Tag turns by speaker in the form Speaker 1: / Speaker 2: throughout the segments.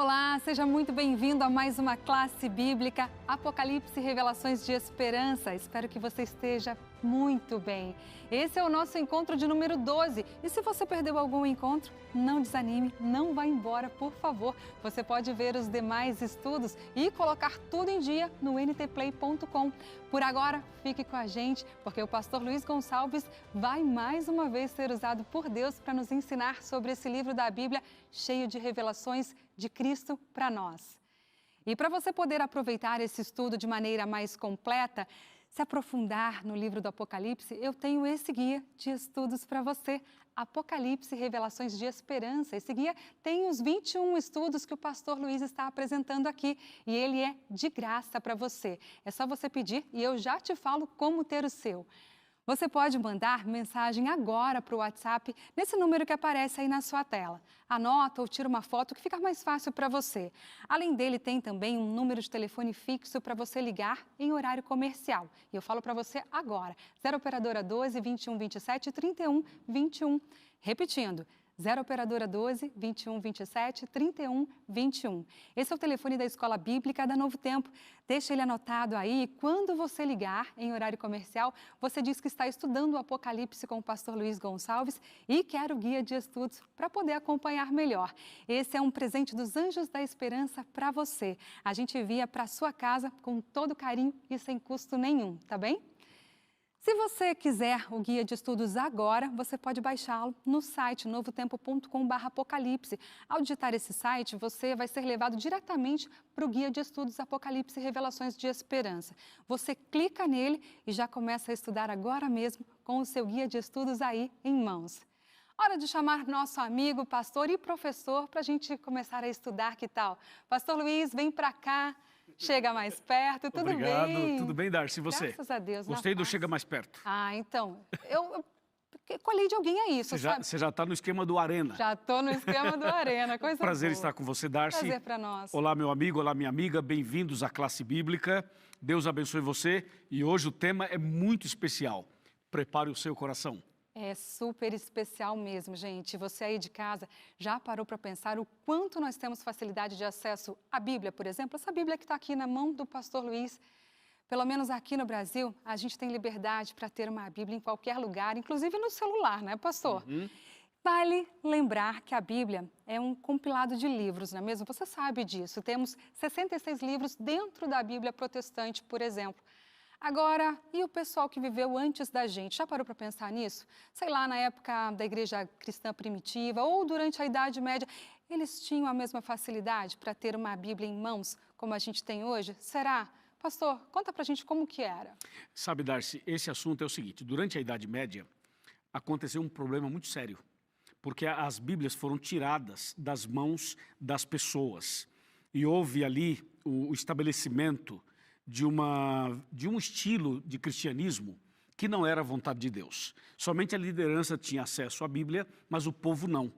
Speaker 1: Olá, seja muito bem-vindo a mais uma classe bíblica Apocalipse e Revelações de Esperança. Espero que você esteja muito bem. Esse é o nosso encontro de número 12. E se você perdeu algum encontro, não desanime, não vá embora, por favor. Você pode ver os demais estudos e colocar tudo em dia no ntplay.com. Por agora, fique com a gente, porque o pastor Luiz Gonçalves vai mais uma vez ser usado por Deus para nos ensinar sobre esse livro da Bíblia cheio de revelações de Cristo para nós. E para você poder aproveitar esse estudo de maneira mais completa, se aprofundar no livro do Apocalipse, eu tenho esse guia de estudos para você, Apocalipse e Revelações de Esperança. Esse guia tem os 21 estudos que o pastor Luiz está apresentando aqui e ele é de graça para você. É só você pedir e eu já te falo como ter o seu. Você pode mandar mensagem agora para o WhatsApp nesse número que aparece aí na sua tela. Anota ou tira uma foto que fica mais fácil para você. Além dele, tem também um número de telefone fixo para você ligar em horário comercial. E eu falo para você agora, 0 operadora 12 21 27 31 21. Repetindo, 0 operadora 12 21 27 31 21. Esse é o telefone da Escola Bíblica da Novo Tempo. Deixa ele anotado aí. Quando você ligar em horário comercial, você diz que está estudando o Apocalipse com o pastor Luiz Gonçalves e quer o guia de estudos para poder acompanhar melhor. Esse é um presente dos Anjos da Esperança para você. A gente envia para sua casa com todo carinho e sem custo nenhum, tá bem? Se você quiser o guia de estudos agora, você pode baixá-lo no site novotempo.com/apocalipse. Ao digitar esse site, você vai ser levado diretamente para o guia de estudos Apocalipse e Revelações de Esperança. Você clica nele e já começa a estudar agora mesmo com o seu guia de estudos aí em mãos. Hora de chamar nosso amigo, pastor e professor para a gente começar a estudar, que tal? Pastor Luiz, vem para cá. Chega mais perto, tudo
Speaker 2: Obrigado.
Speaker 1: bem?
Speaker 2: Tudo bem, Darcy, e você?
Speaker 1: Graças a Deus.
Speaker 2: Gostei do Chega Mais Perto.
Speaker 1: Ah, então, eu colhi de alguém é isso, sabe?
Speaker 2: Você já está no esquema do Arena.
Speaker 1: Já estou no esquema do Arena, coisa
Speaker 2: Prazer
Speaker 1: boa.
Speaker 2: estar com você, Darcy.
Speaker 1: Prazer para nós.
Speaker 2: Olá, meu amigo, olá, minha amiga, bem-vindos à classe bíblica. Deus abençoe você e hoje o tema é muito especial. Prepare o seu coração.
Speaker 1: É super especial mesmo, gente. Você aí de casa já parou para pensar o quanto nós temos facilidade de acesso à Bíblia, por exemplo? Essa Bíblia que está aqui na mão do pastor Luiz. Pelo menos aqui no Brasil, a gente tem liberdade para ter uma Bíblia em qualquer lugar, inclusive no celular, né, pastor? Vale lembrar que a Bíblia é um compilado de livros, não é mesmo? Você sabe disso. Temos 66 livros dentro da Bíblia protestante, por exemplo. Agora, e o pessoal que viveu antes da gente? Já parou para pensar nisso? Sei lá, na época da igreja cristã primitiva ou durante a Idade Média, eles tinham a mesma facilidade para ter uma Bíblia em mãos como a gente tem hoje? Será? Pastor, conta pra gente como que era.
Speaker 2: Sabe, Darcy, esse assunto é o seguinte, durante a Idade Média aconteceu um problema muito sério, porque as Bíblias foram tiradas das mãos das pessoas e houve ali o estabelecimento de um estilo de cristianismo que não era a vontade de Deus. Somente a liderança tinha acesso à Bíblia, mas o povo não.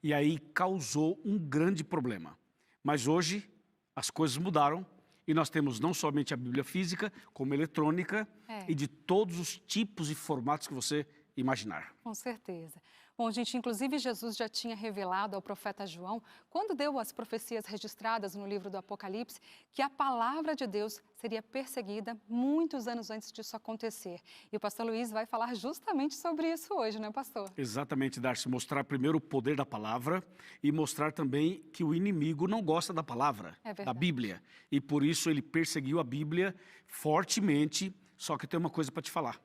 Speaker 2: E aí causou um grande problema. Mas hoje as coisas mudaram e nós temos não somente a Bíblia física, como eletrônica e de todos os tipos e formatos que você imaginar.
Speaker 1: Com certeza. Bom, gente, inclusive Jesus já tinha revelado ao profeta João, quando deu as profecias registradas no livro do Apocalipse, que a palavra de Deus seria perseguida muitos anos antes disso acontecer. E o pastor Luiz vai falar justamente sobre isso hoje, né, pastor?
Speaker 2: Exatamente, Darcy. Mostrar primeiro o poder da palavra e mostrar também que o inimigo não gosta da palavra, da Bíblia. E por isso ele perseguiu a Bíblia fortemente, só que tem uma coisa para te falar.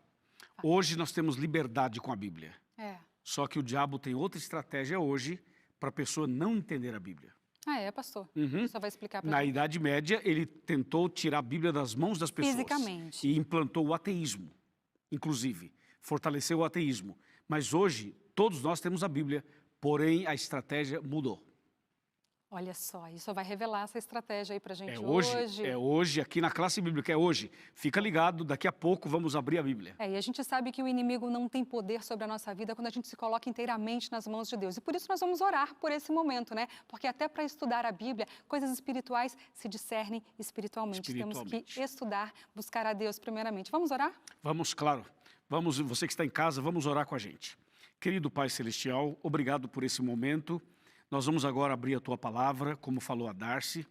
Speaker 2: Hoje nós temos liberdade com a Bíblia. Só que o diabo tem outra estratégia hoje para a pessoa não entender a Bíblia.
Speaker 1: Ah, é, pastor? Você só vai explicar para
Speaker 2: Na
Speaker 1: gente.
Speaker 2: Idade Média, ele tentou tirar a Bíblia das mãos das pessoas.
Speaker 1: Fisicamente.
Speaker 2: E implantou o ateísmo, inclusive. Fortaleceu o ateísmo. Mas hoje, todos nós temos a Bíblia, porém a estratégia mudou.
Speaker 1: Olha só, isso vai revelar essa estratégia aí pra gente
Speaker 2: É hoje, aqui na classe bíblica, é hoje. Fica ligado, daqui a pouco vamos abrir a Bíblia.
Speaker 1: E a gente sabe que o inimigo não tem poder sobre a nossa vida quando a gente se coloca inteiramente nas mãos de Deus. E por isso nós vamos orar por esse momento, né? Porque até para estudar a Bíblia, coisas espirituais se discernem espiritualmente. Temos que estudar, buscar a Deus primeiramente. Vamos orar?
Speaker 2: Vamos, claro. Vamos, você que está em casa, vamos orar com a gente. Querido Pai Celestial, obrigado por esse momento. Nós vamos agora abrir a tua palavra, como falou a Darcy.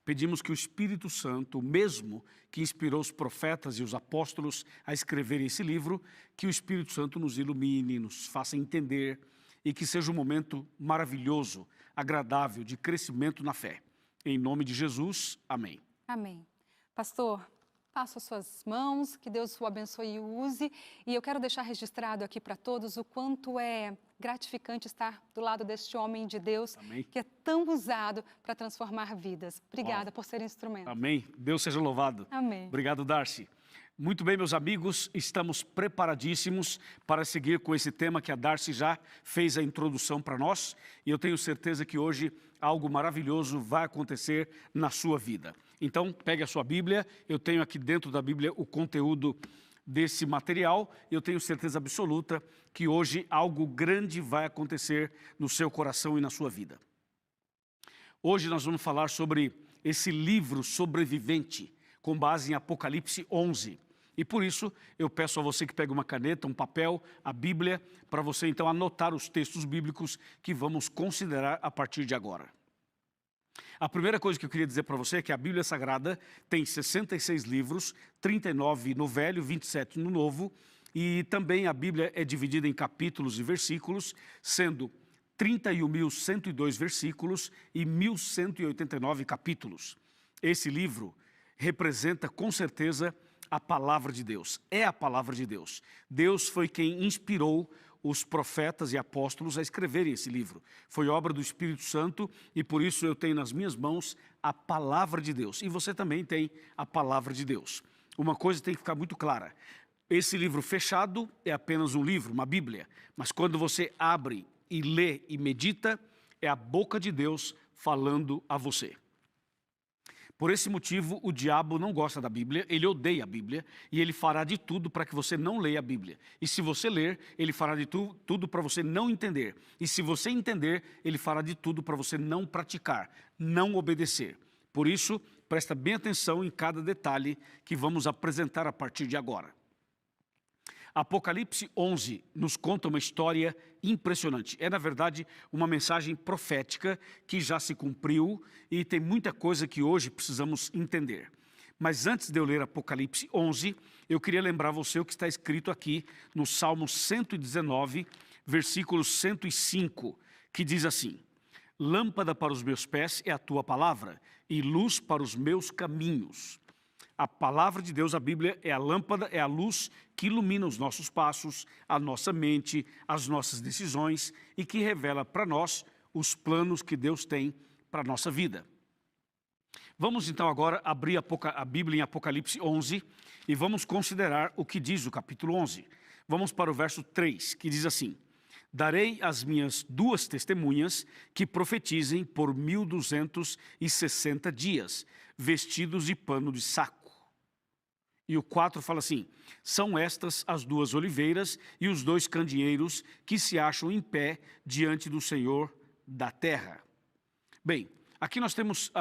Speaker 2: Pedimos que o Espírito Santo, o mesmo que inspirou os profetas e os apóstolos a escreverem esse livro, que o Espírito Santo nos ilumine, nos faça entender e que seja um momento maravilhoso, agradável, de crescimento na fé. Em nome de Jesus, amém.
Speaker 1: Amém. Pastor, passo as suas mãos, que Deus o abençoe e o use. E eu quero deixar registrado aqui para todos o quanto é gratificante estar do lado deste homem de Deus,
Speaker 2: Amém.
Speaker 1: Que é tão usado para transformar vidas. Obrigada por ser instrumento.
Speaker 2: Amém. Deus seja louvado.
Speaker 1: Amém.
Speaker 2: Obrigado, Darcy. Muito bem, meus amigos, estamos preparadíssimos para seguir com esse tema que a Darcy já fez a introdução para nós. E eu tenho certeza que hoje algo maravilhoso vai acontecer na sua vida. Então, pegue a sua Bíblia. Eu tenho aqui dentro da Bíblia o conteúdo desse material. Eu tenho certeza absoluta que hoje algo grande vai acontecer no seu coração e na sua vida. Hoje nós vamos falar sobre esse livro sobrevivente, com base em Apocalipse 11. E por isso, eu peço a você que pegue uma caneta, um papel, a Bíblia, para você então anotar os textos bíblicos que vamos considerar a partir de agora. A primeira coisa que eu queria dizer para você é que a Bíblia Sagrada tem 66 livros, 39 no Velho, 27 no Novo, e também a Bíblia é dividida em capítulos e versículos, sendo 31.102 versículos e 1.189 capítulos. Esse livro representa com certeza a palavra de Deus, é a palavra de Deus. Deus foi quem inspirou os profetas e apóstolos a escreverem esse livro. Foi obra do Espírito Santo e por isso eu tenho nas minhas mãos a palavra de Deus. E você também tem a palavra de Deus. Uma coisa tem que ficar muito clara. Esse livro fechado é apenas um livro, uma Bíblia. Mas quando você abre e lê e medita, é a boca de Deus falando a você. Por esse motivo, o diabo não gosta da Bíblia, ele odeia a Bíblia e ele fará de tudo para que você não leia a Bíblia. E se você ler, ele fará de tudo para você não entender. E se você entender, ele fará de tudo para você não praticar, não obedecer. Por isso, presta bem atenção em cada detalhe que vamos apresentar a partir de agora. Apocalipse 11 nos conta uma história impressionante. É, na verdade, uma mensagem profética que já se cumpriu e tem muita coisa que hoje precisamos entender. Mas antes de eu ler Apocalipse 11, eu queria lembrar você o que está escrito aqui no Salmo 119, versículo 105, que diz assim: Lâmpada para os meus pés é a tua palavra e luz para os meus caminhos. A palavra de Deus, a Bíblia, é a lâmpada, é a luz que ilumina os nossos passos, a nossa mente, as nossas decisões e que revela para nós os planos que Deus tem para a nossa vida. Vamos então agora abrir a Bíblia em Apocalipse 11 e vamos considerar o que diz o capítulo 11. Vamos para o verso 3, que diz assim: Darei as minhas duas testemunhas que profetizem por 1260 dias, vestidos de pano de saco. E o 4 fala assim: são estas as duas oliveiras e os dois candeeiros que se acham em pé diante do Senhor da terra. Bem, aqui nós temos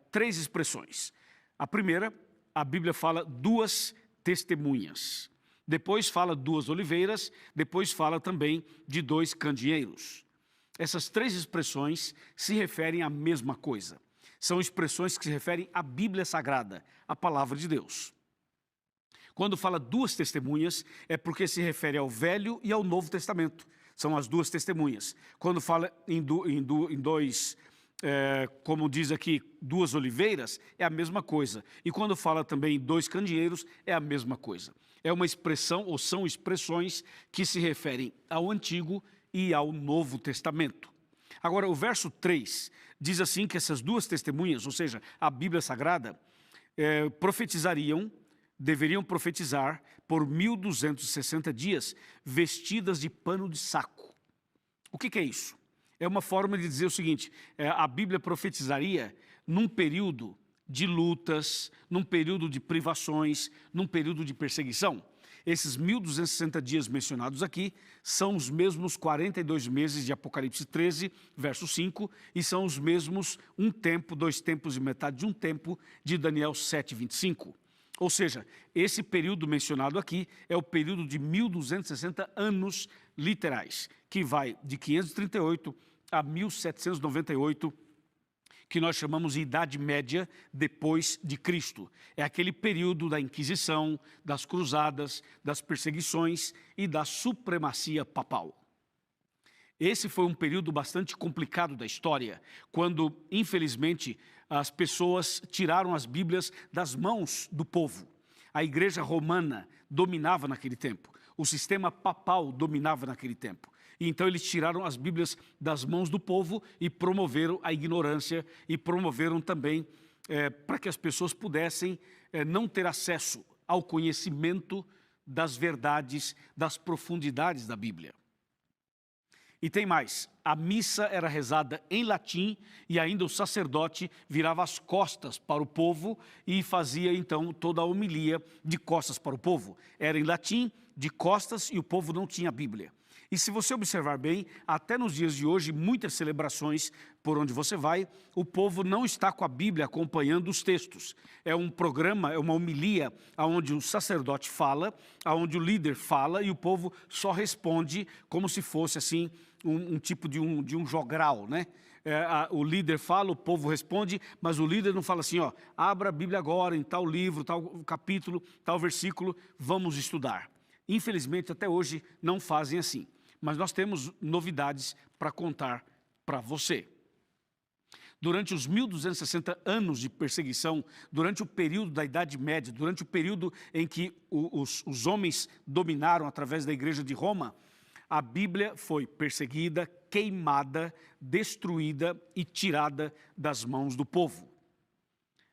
Speaker 2: três expressões. A primeira, a Bíblia fala duas testemunhas. Depois fala duas oliveiras, depois fala também de dois candeeiros. Essas três expressões se referem à mesma coisa. São expressões que se referem à Bíblia Sagrada, a palavra de Deus. Quando fala duas testemunhas, é porque se refere ao Velho e ao Novo Testamento. São as duas testemunhas. Quando fala em dois, como diz aqui, duas oliveiras, é a mesma coisa. E quando fala também em dois candeeiros, é a mesma coisa. É uma expressão, ou são expressões, que se referem ao Antigo e ao Novo Testamento. Agora, o verso 3 diz assim que essas duas testemunhas, ou seja, a Bíblia Sagrada, deveriam profetizar por 1260 dias, vestidas de pano de saco. O que é isso? É uma forma de dizer o seguinte: a Bíblia profetizaria num período de lutas, num período de privações, num período de perseguição. Esses 1260 dias mencionados aqui são os mesmos 42 meses de Apocalipse 13, verso 5, e são os mesmos um tempo, 2 tempos e metade de um tempo de Daniel 7, 25. Ou seja, esse período mencionado aqui é o período de 1260 anos literais, que vai de 538 a 1798, que nós chamamos de Idade Média depois de Cristo. É aquele período da Inquisição, das cruzadas, das perseguições e da supremacia papal. Esse foi um período bastante complicado da história, quando, infelizmente, as pessoas tiraram as Bíblias das mãos do povo. A Igreja Romana dominava naquele tempo, o sistema papal dominava naquele tempo. E então eles tiraram as Bíblias das mãos do povo e promoveram a ignorância e promoveram também para que as pessoas pudessem não ter acesso ao conhecimento das verdades, das profundidades da Bíblia. E tem mais, a missa era rezada em latim e ainda o sacerdote virava as costas para o povo e fazia então toda a homilia de costas para o povo. Era em latim, de costas, e o povo não tinha Bíblia. E se você observar bem, até nos dias de hoje, muitas celebrações por onde você vai, o povo não está com a Bíblia acompanhando os textos. É um programa, é uma homilia, onde o sacerdote fala, onde o líder fala e o povo só responde como se fosse assim um tipo de um jogral, né? O líder fala, o povo responde, mas o líder não fala assim, ó, abra a Bíblia agora em tal livro, tal capítulo, tal versículo, vamos estudar. Infelizmente, até hoje, não fazem assim. Mas nós temos novidades para contar para você. Durante os 1260 anos de perseguição, durante o período da Idade Média, durante o período em que os homens dominaram através da Igreja de Roma, a Bíblia foi perseguida, queimada, destruída e tirada das mãos do povo.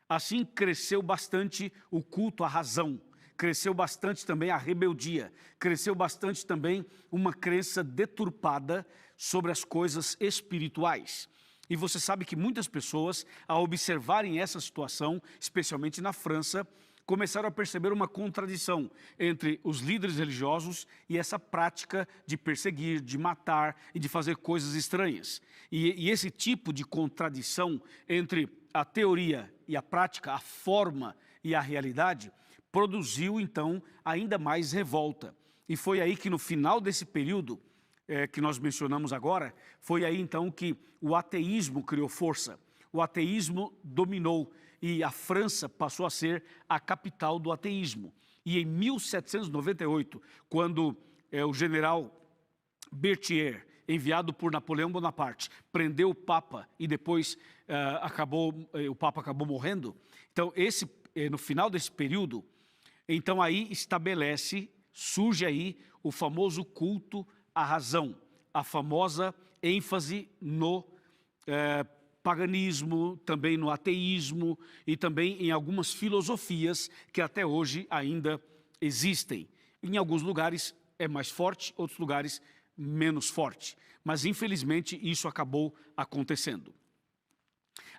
Speaker 2: Assim cresceu bastante o culto à razão. Cresceu bastante também a rebeldia, cresceu bastante também uma crença deturpada sobre as coisas espirituais. E você sabe que muitas pessoas, ao observarem essa situação, especialmente na França, começaram a perceber uma contradição entre os líderes religiosos e essa prática de perseguir, de matar e de fazer coisas estranhas. E esse tipo de contradição entre a teoria e a prática, a forma e a realidade, produziu, então, ainda mais revolta. E foi aí que, no final desse período que nós mencionamos agora, foi aí, então, que o ateísmo criou força. O ateísmo dominou e a França passou a ser a capital do ateísmo. E em 1798, quando o general Berthier, enviado por Napoleão Bonaparte, prendeu o Papa e depois o Papa acabou morrendo, então, no final desse período, então aí surge aí o famoso culto à razão, a famosa ênfase no paganismo, também no ateísmo e também em algumas filosofias que até hoje ainda existem. Em alguns lugares é mais forte, outros lugares menos forte, mas infelizmente isso acabou acontecendo.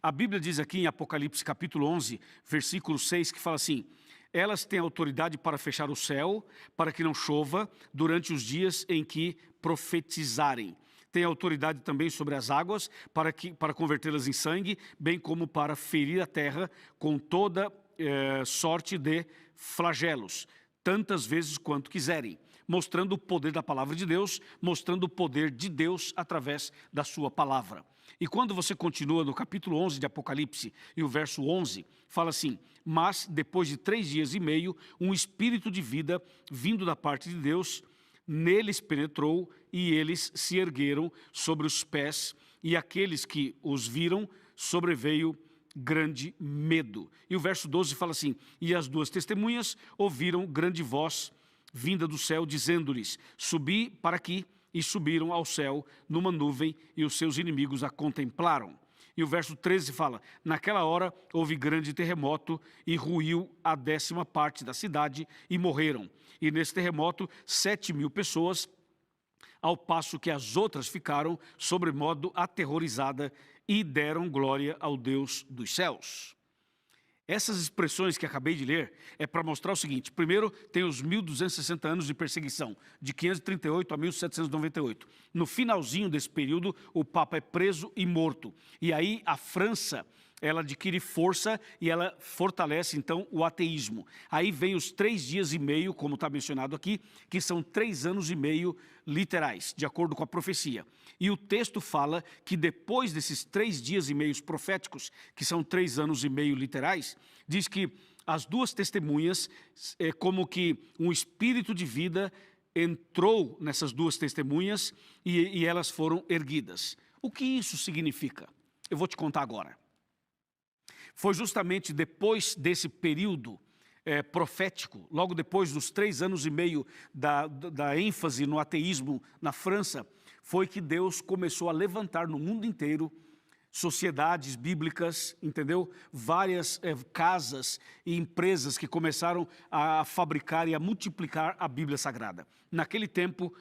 Speaker 2: A Bíblia diz aqui em Apocalipse capítulo 11, versículo 6, que fala assim: elas têm autoridade para fechar o céu, para que não chova durante os dias em que profetizarem. Tem autoridade também sobre as águas, para convertê-las em sangue, bem como para ferir a terra com toda sorte de flagelos, tantas vezes quanto quiserem, mostrando o poder da palavra de Deus, mostrando o poder de Deus através da sua palavra. E quando você continua no capítulo 11 de Apocalipse, e o verso 11, fala assim: mas depois de 3 dias e meio, um espírito de vida, vindo da parte de Deus, neles penetrou, e eles se ergueram sobre os pés, e aqueles que os viram, sobreveio grande medo. E o verso 12 fala assim: e as 2 testemunhas ouviram grande voz vinda do céu, dizendo-lhes: subi para aqui. E subiram ao céu numa nuvem, e os seus inimigos a contemplaram. E o verso 13 fala: naquela hora houve grande terremoto, e ruiu a 10ª parte da cidade, e morreram. E nesse terremoto 7.000 pessoas, ao passo que as outras ficaram sobremodo aterrorizadas, e deram glória ao Deus dos céus. Essas expressões que acabei de ler é para mostrar o seguinte: primeiro, tem os 1260 anos de perseguição, de 538 a 1798. No finalzinho desse período, o Papa é preso e morto. E aí a França ela adquire força e ela fortalece, então, o ateísmo. Aí vem os 3 dias e meio, como está mencionado aqui, que são 3 anos e meio literais, de acordo com a profecia. E o texto fala que depois desses 3 dias e meio proféticos, que são 3 anos e meio literais, diz que as 2 testemunhas, é como que um espírito de vida entrou nessas 2 testemunhas e elas foram erguidas. O que isso significa? Eu vou te contar agora. Foi justamente depois desse período profético, logo depois dos 3 anos e meio da ênfase no ateísmo na França, foi que Deus começou a levantar no mundo inteiro sociedades bíblicas, entendeu? Várias casas e empresas que começaram a fabricar e a multiplicar a Bíblia Sagrada. Naquele tempo,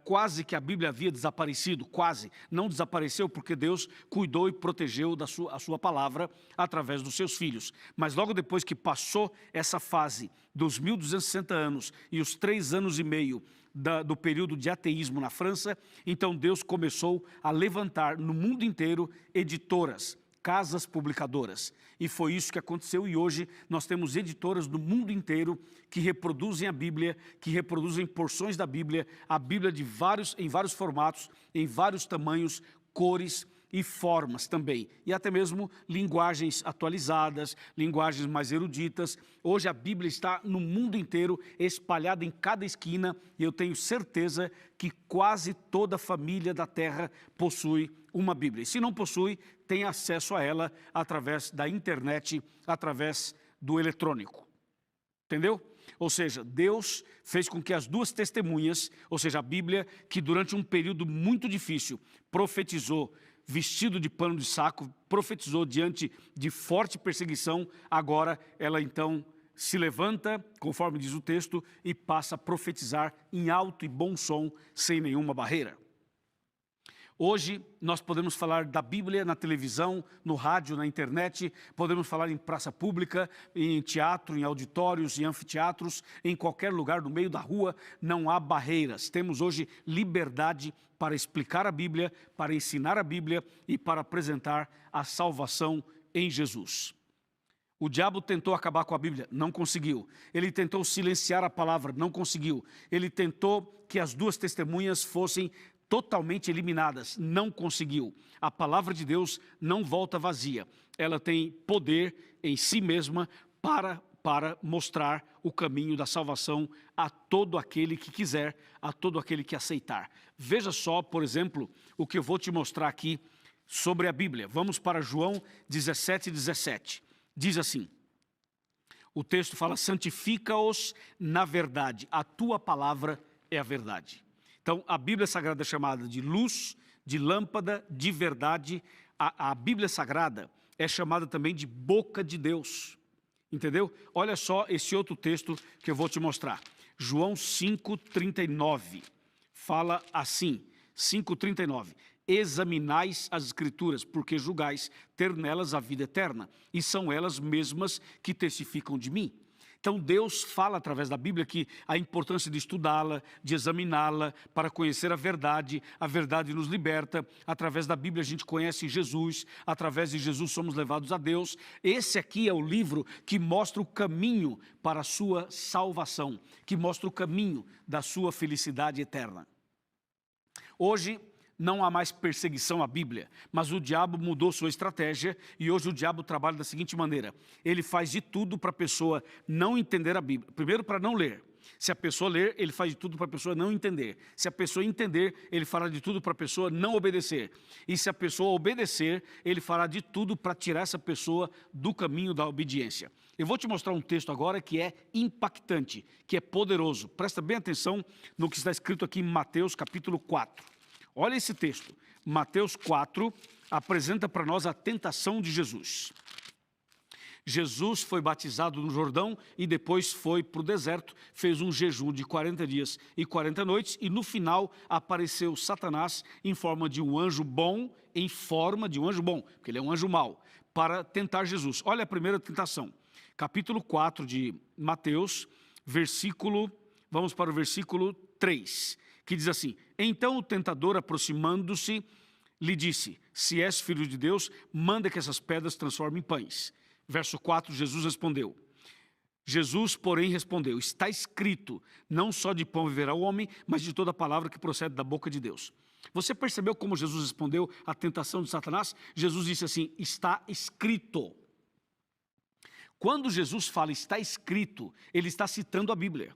Speaker 2: quase que a Bíblia havia desaparecido, quase. Não desapareceu porque Deus cuidou e protegeu a sua palavra através dos seus filhos. Mas logo depois que passou essa fase dos 1260 anos e os 3 anos e meio do período de ateísmo na França, então Deus começou a levantar no mundo inteiro editoras, casas publicadoras. E foi isso que aconteceu, e hoje nós temos editoras no mundo inteiro que reproduzem a Bíblia, que reproduzem porções da Bíblia, a Bíblia em vários formatos, em vários tamanhos, cores e formas também, e até mesmo linguagens atualizadas, linguagens mais eruditas. Hoje a Bíblia está no mundo inteiro, espalhada em cada esquina, e eu tenho certeza que quase toda família da terra possui uma Bíblia. E se não possui, tem acesso a ela através da internet, através do eletrônico. Entendeu? Ou seja, Deus fez com que as 2 testemunhas, ou seja, a Bíblia, que durante um período muito difícil profetizou vestido de pano de saco, profetizou diante de forte perseguição, agora ela então se levanta, conforme diz o texto, e passa a profetizar em alto e bom som, sem nenhuma barreira. Hoje nós podemos falar da Bíblia na televisão, no rádio, na internet, podemos falar em praça pública, em teatro, em auditórios, em anfiteatros, em qualquer lugar no meio da rua, não há barreiras. Temos hoje liberdade para explicar a Bíblia, para ensinar a Bíblia e para apresentar a salvação em Jesus. O diabo tentou acabar com a Bíblia, não conseguiu. Ele tentou silenciar a palavra, não conseguiu. Ele tentou que as 2 testemunhas fossem totalmente eliminadas, não conseguiu. A palavra de Deus não volta vazia. Ela tem poder em si mesma para mostrar o caminho da salvação a todo aquele que quiser, a todo aquele que aceitar. Veja só, por exemplo, o que eu vou te mostrar aqui sobre a Bíblia. Vamos para João 17:17. Diz assim, o texto fala: santifica-os na verdade, a tua palavra é a verdade. Então, a Bíblia Sagrada é chamada de luz, de lâmpada, de verdade. A Bíblia Sagrada é chamada também de boca de Deus. Entendeu? Olha só esse outro texto que eu vou te mostrar. João 5:39. Fala assim, 5:39. Examinais as Escrituras, porque julgais ter nelas a vida eterna, e são elas mesmas que testificam de mim. Então Deus fala através da Bíblia que a importância de estudá-la, de examiná-la, para conhecer a verdade nos liberta. Através da Bíblia a gente conhece Jesus, através de Jesus somos levados a Deus. Esse aqui é o livro que mostra o caminho para a sua salvação, que mostra o caminho da sua felicidade eterna. Hoje não há mais perseguição à Bíblia, mas o diabo mudou sua estratégia e hoje o diabo trabalha da seguinte maneira: ele faz de tudo para a pessoa não entender a Bíblia. Primeiro, para não ler. Se a pessoa ler, ele faz de tudo para a pessoa não entender. Se a pessoa entender, ele fará de tudo para a pessoa não obedecer. E se a pessoa obedecer, ele fará de tudo para tirar essa pessoa do caminho da obediência. Eu vou te mostrar um texto agora que é impactante, que é poderoso. Presta bem atenção no que está escrito aqui em Mateus capítulo 4. Olha esse texto, Mateus 4 apresenta para nós a tentação de Jesus. Jesus foi batizado no Jordão e depois foi para o deserto, fez um jejum de 40 dias e 40 noites e no final apareceu Satanás em forma de um anjo bom, porque ele é um anjo mau, para tentar Jesus. Olha a primeira tentação, capítulo 4 de Mateus, vamos para o versículo 3. Que diz assim: então o tentador, aproximando-se, lhe disse: se és filho de Deus, manda que essas pedras transformem em pães. Verso 4, Jesus respondeu. Jesus, porém, respondeu: está escrito, não só de pão viverá o homem, mas de toda palavra que procede da boca de Deus. Você percebeu como Jesus respondeu à tentação de Satanás? Jesus disse assim: está escrito. Quando Jesus fala está escrito, ele está citando a Bíblia.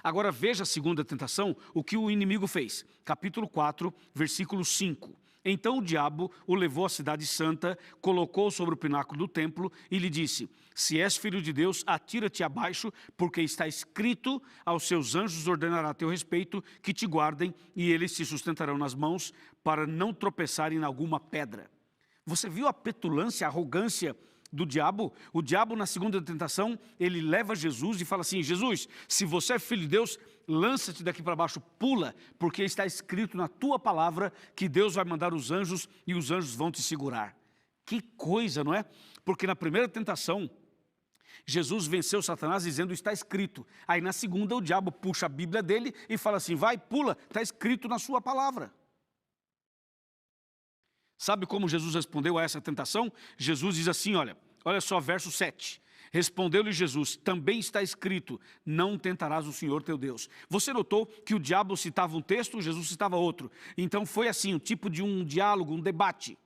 Speaker 2: Agora veja a segunda tentação, o que o inimigo fez. Capítulo 4, versículo 5. Então o diabo o levou à cidade santa, colocou sobre o pináculo do templo e lhe disse: se és filho de Deus, atira-te abaixo, porque está escrito: aos seus anjos ordenará a teu respeito que te guardem, e eles te sustentarão nas mãos, para não tropeçarem em alguma pedra. Você viu a petulância, a arrogância do diabo? O diabo, na segunda tentação, ele leva Jesus e fala assim: Jesus, se você é filho de Deus, lança-te daqui para baixo, pula, porque está escrito na tua palavra que Deus vai mandar os anjos e os anjos vão te segurar. Que coisa, não é? Porque na primeira tentação, Jesus venceu Satanás dizendo está escrito. Aí na segunda o diabo puxa a Bíblia dele e fala assim: vai, pula, está escrito na sua palavra. Sabe como Jesus respondeu a essa tentação? Jesus diz assim, olha só, verso 7. Respondeu-lhe Jesus: também está escrito, não tentarás o Senhor teu Deus. Você notou que o diabo citava um texto, Jesus citava outro. Então foi assim, um tipo de um diálogo, um debate.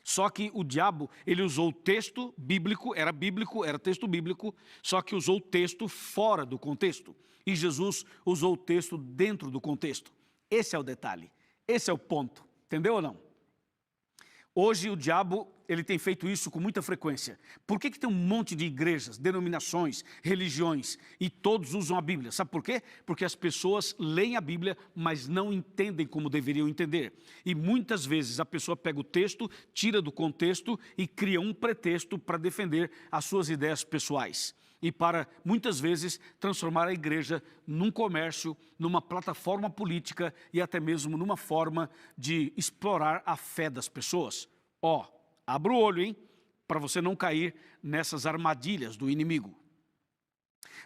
Speaker 2: Só que o diabo, ele usou o texto bíblico, era texto bíblico, só que usou o texto fora do contexto. E Jesus usou o texto dentro do contexto. Esse é o detalhe, esse é o ponto, entendeu ou não? Hoje o diabo, ele tem feito isso com muita frequência. Por que tem um monte de igrejas, denominações, religiões, e todos usam a Bíblia? Sabe por quê? Porque as pessoas leem a Bíblia, mas não entendem como deveriam entender. E muitas vezes a pessoa pega o texto, tira do contexto e cria um pretexto para defender as suas ideias pessoais. E para, muitas vezes, transformar a igreja num comércio, numa plataforma política e até mesmo numa forma de explorar a fé das pessoas. Abra o olho, hein, para você não cair nessas armadilhas do inimigo.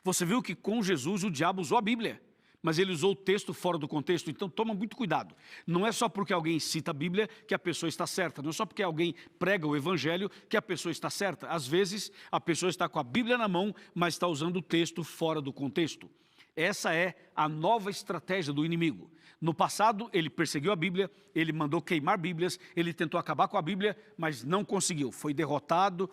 Speaker 2: Você viu que com Jesus o diabo usou a Bíblia, mas ele usou o texto fora do contexto, então toma muito cuidado. Não é só porque alguém cita a Bíblia que a pessoa está certa, não é só porque alguém prega o Evangelho que a pessoa está certa. Às vezes a pessoa está com a Bíblia na mão, mas está usando o texto fora do contexto. Essa é a nova estratégia do inimigo. No passado ele perseguiu a Bíblia, ele mandou queimar Bíblias, ele tentou acabar com a Bíblia, mas não conseguiu. Foi derrotado.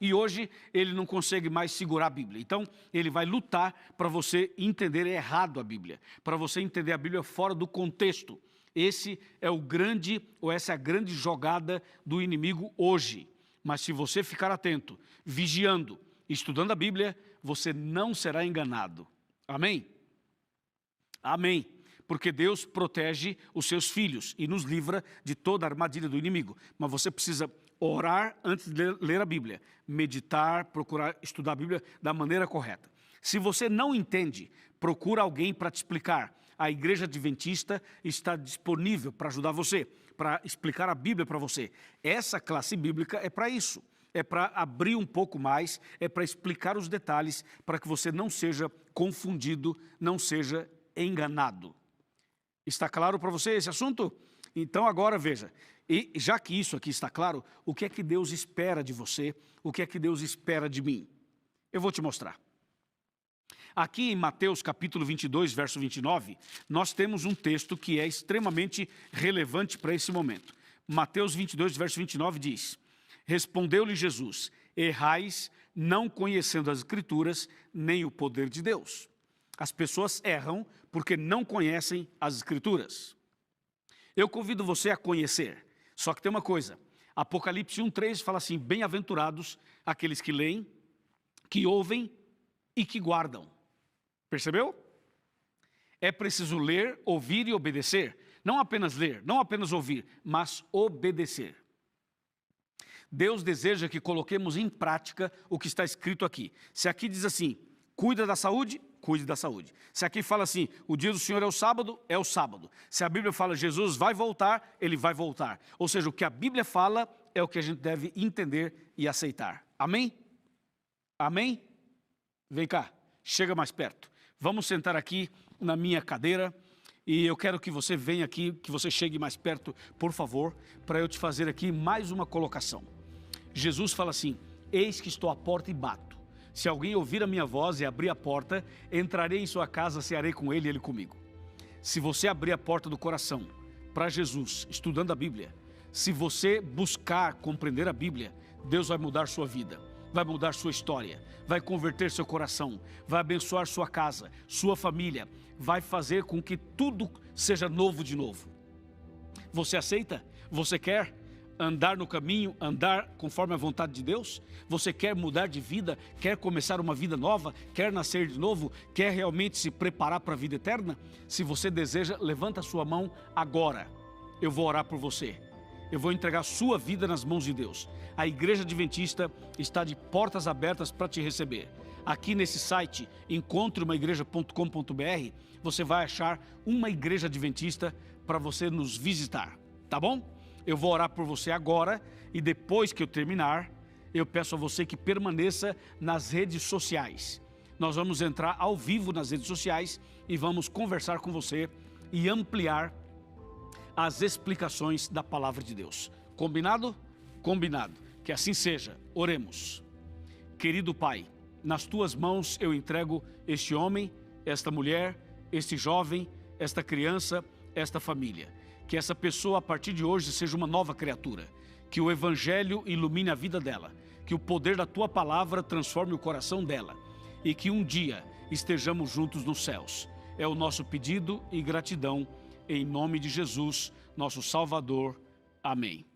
Speaker 2: E hoje ele não consegue mais segurar a Bíblia. Então ele vai lutar para você entender errado a Bíblia, para você entender a Bíblia fora do contexto. Essa é a grande jogada do inimigo hoje. Mas se você ficar atento, vigiando, estudando a Bíblia, você não será enganado. Amém? Amém. Porque Deus protege os seus filhos e nos livra de toda a armadilha do inimigo. Mas você precisa orar antes de ler a Bíblia, meditar, procurar estudar a Bíblia da maneira correta. Se você não entende, procura alguém para te explicar. A Igreja Adventista está disponível para ajudar você, para explicar a Bíblia para você. Essa classe bíblica é para isso. É para abrir um pouco mais, é para explicar os detalhes, para que você não seja confundido, não seja enganado. Está claro para você esse assunto? Então agora veja, e já que isso aqui está claro, o que é que Deus espera de você? O que é que Deus espera de mim? Eu vou te mostrar. Aqui em Mateus capítulo 22, verso 29, nós temos um texto que é extremamente relevante para esse momento. Mateus 22, verso 29 diz: respondeu-lhe Jesus: errais, não conhecendo as Escrituras, nem o poder de Deus. As pessoas erram porque não conhecem as Escrituras. Eu convido você a conhecer, só que tem uma coisa, Apocalipse 1:3 fala assim: bem-aventurados aqueles que leem, que ouvem e que guardam. Percebeu? É preciso ler, ouvir e obedecer. Não apenas ler, não apenas ouvir, mas obedecer. Deus deseja que coloquemos em prática o que está escrito aqui. Se aqui diz assim, cuida da saúde, cuide da saúde. Se aqui fala assim, o dia do Senhor é o sábado, é o sábado. Se a Bíblia fala Jesus vai voltar, Ele vai voltar. Ou seja, o que a Bíblia fala é o que a gente deve entender e aceitar. Amém? Amém? Vem cá, chega mais perto. Vamos sentar aqui na minha cadeira E eu quero que você venha aqui, que você chegue mais perto, por favor, para eu te fazer aqui mais uma colocação. Jesus fala assim: eis que estou à porta e bato. Se alguém ouvir a minha voz e abrir a porta, entrarei em sua casa, cearei com ele e ele comigo. Se você abrir a porta do coração para Jesus, estudando a Bíblia, se você buscar compreender a Bíblia, Deus vai mudar sua vida, vai mudar sua história, vai converter seu coração, vai abençoar sua casa, sua família, vai fazer com que tudo seja novo de novo. Você aceita? Você quer andar no caminho, andar conforme a vontade de Deus? Você quer mudar de vida? Quer começar uma vida nova? Quer nascer de novo? Quer realmente se preparar para a vida eterna? Se você deseja, levanta a sua mão agora. Eu vou orar por você. Eu vou entregar sua vida nas mãos de Deus. A Igreja Adventista está de portas abertas para te receber. Aqui nesse site, encontreumaigreja.com.br, você vai achar uma Igreja Adventista para você nos visitar, tá bom? Eu vou orar por você agora e depois que eu terminar, eu peço a você que permaneça nas redes sociais. Nós vamos entrar ao vivo nas redes sociais e vamos conversar com você e ampliar as explicações da palavra de Deus. Combinado? Combinado. Que assim seja. Oremos. Querido Pai, nas tuas mãos eu entrego este homem, esta mulher, este jovem, esta criança, esta família. Que essa pessoa a partir de hoje seja uma nova criatura. Que o Evangelho ilumine a vida dela. Que o poder da tua palavra transforme o coração dela. E que um dia estejamos juntos nos céus. É o nosso pedido e gratidão. Em nome de Jesus, nosso Salvador. Amém.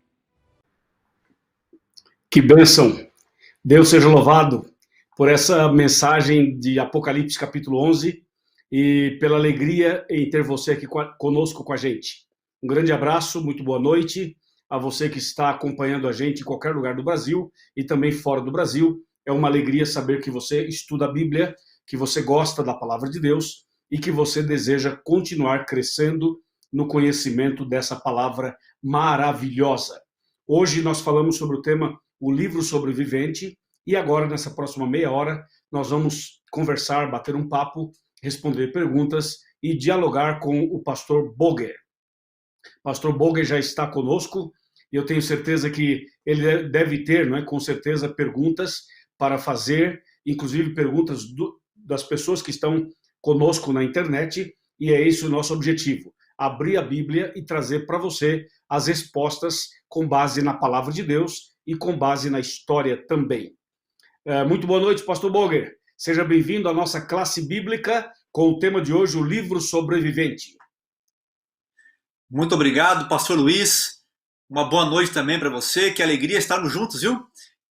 Speaker 2: Que bênção! Deus seja louvado por essa mensagem de Apocalipse capítulo 11 e pela alegria em ter você aqui conosco com a gente. Um grande abraço, muito boa noite a você que está acompanhando a gente em qualquer lugar do Brasil e também fora do Brasil. É uma alegria saber que você estuda a Bíblia, que você gosta da palavra de Deus e que você deseja continuar crescendo no conhecimento dessa palavra maravilhosa. Hoje nós falamos sobre o tema O Livro Sobrevivente e agora, nessa próxima meia hora, nós vamos conversar, bater um papo, responder perguntas e dialogar com o pastor Boger. Pastor Boger já está conosco e eu tenho certeza que ele deve ter, não é, com certeza, perguntas para fazer, inclusive perguntas das pessoas que estão conosco na internet, e é esse o nosso objetivo. Abrir a Bíblia e trazer para você as respostas com base na palavra de Deus e com base na história também. Muito boa noite, pastor Boger. Seja bem-vindo à nossa classe bíblica com o tema de hoje, o livro sobrevivente.
Speaker 3: Muito obrigado, pastor Luiz. Uma boa noite também para você. Que alegria estarmos juntos, viu?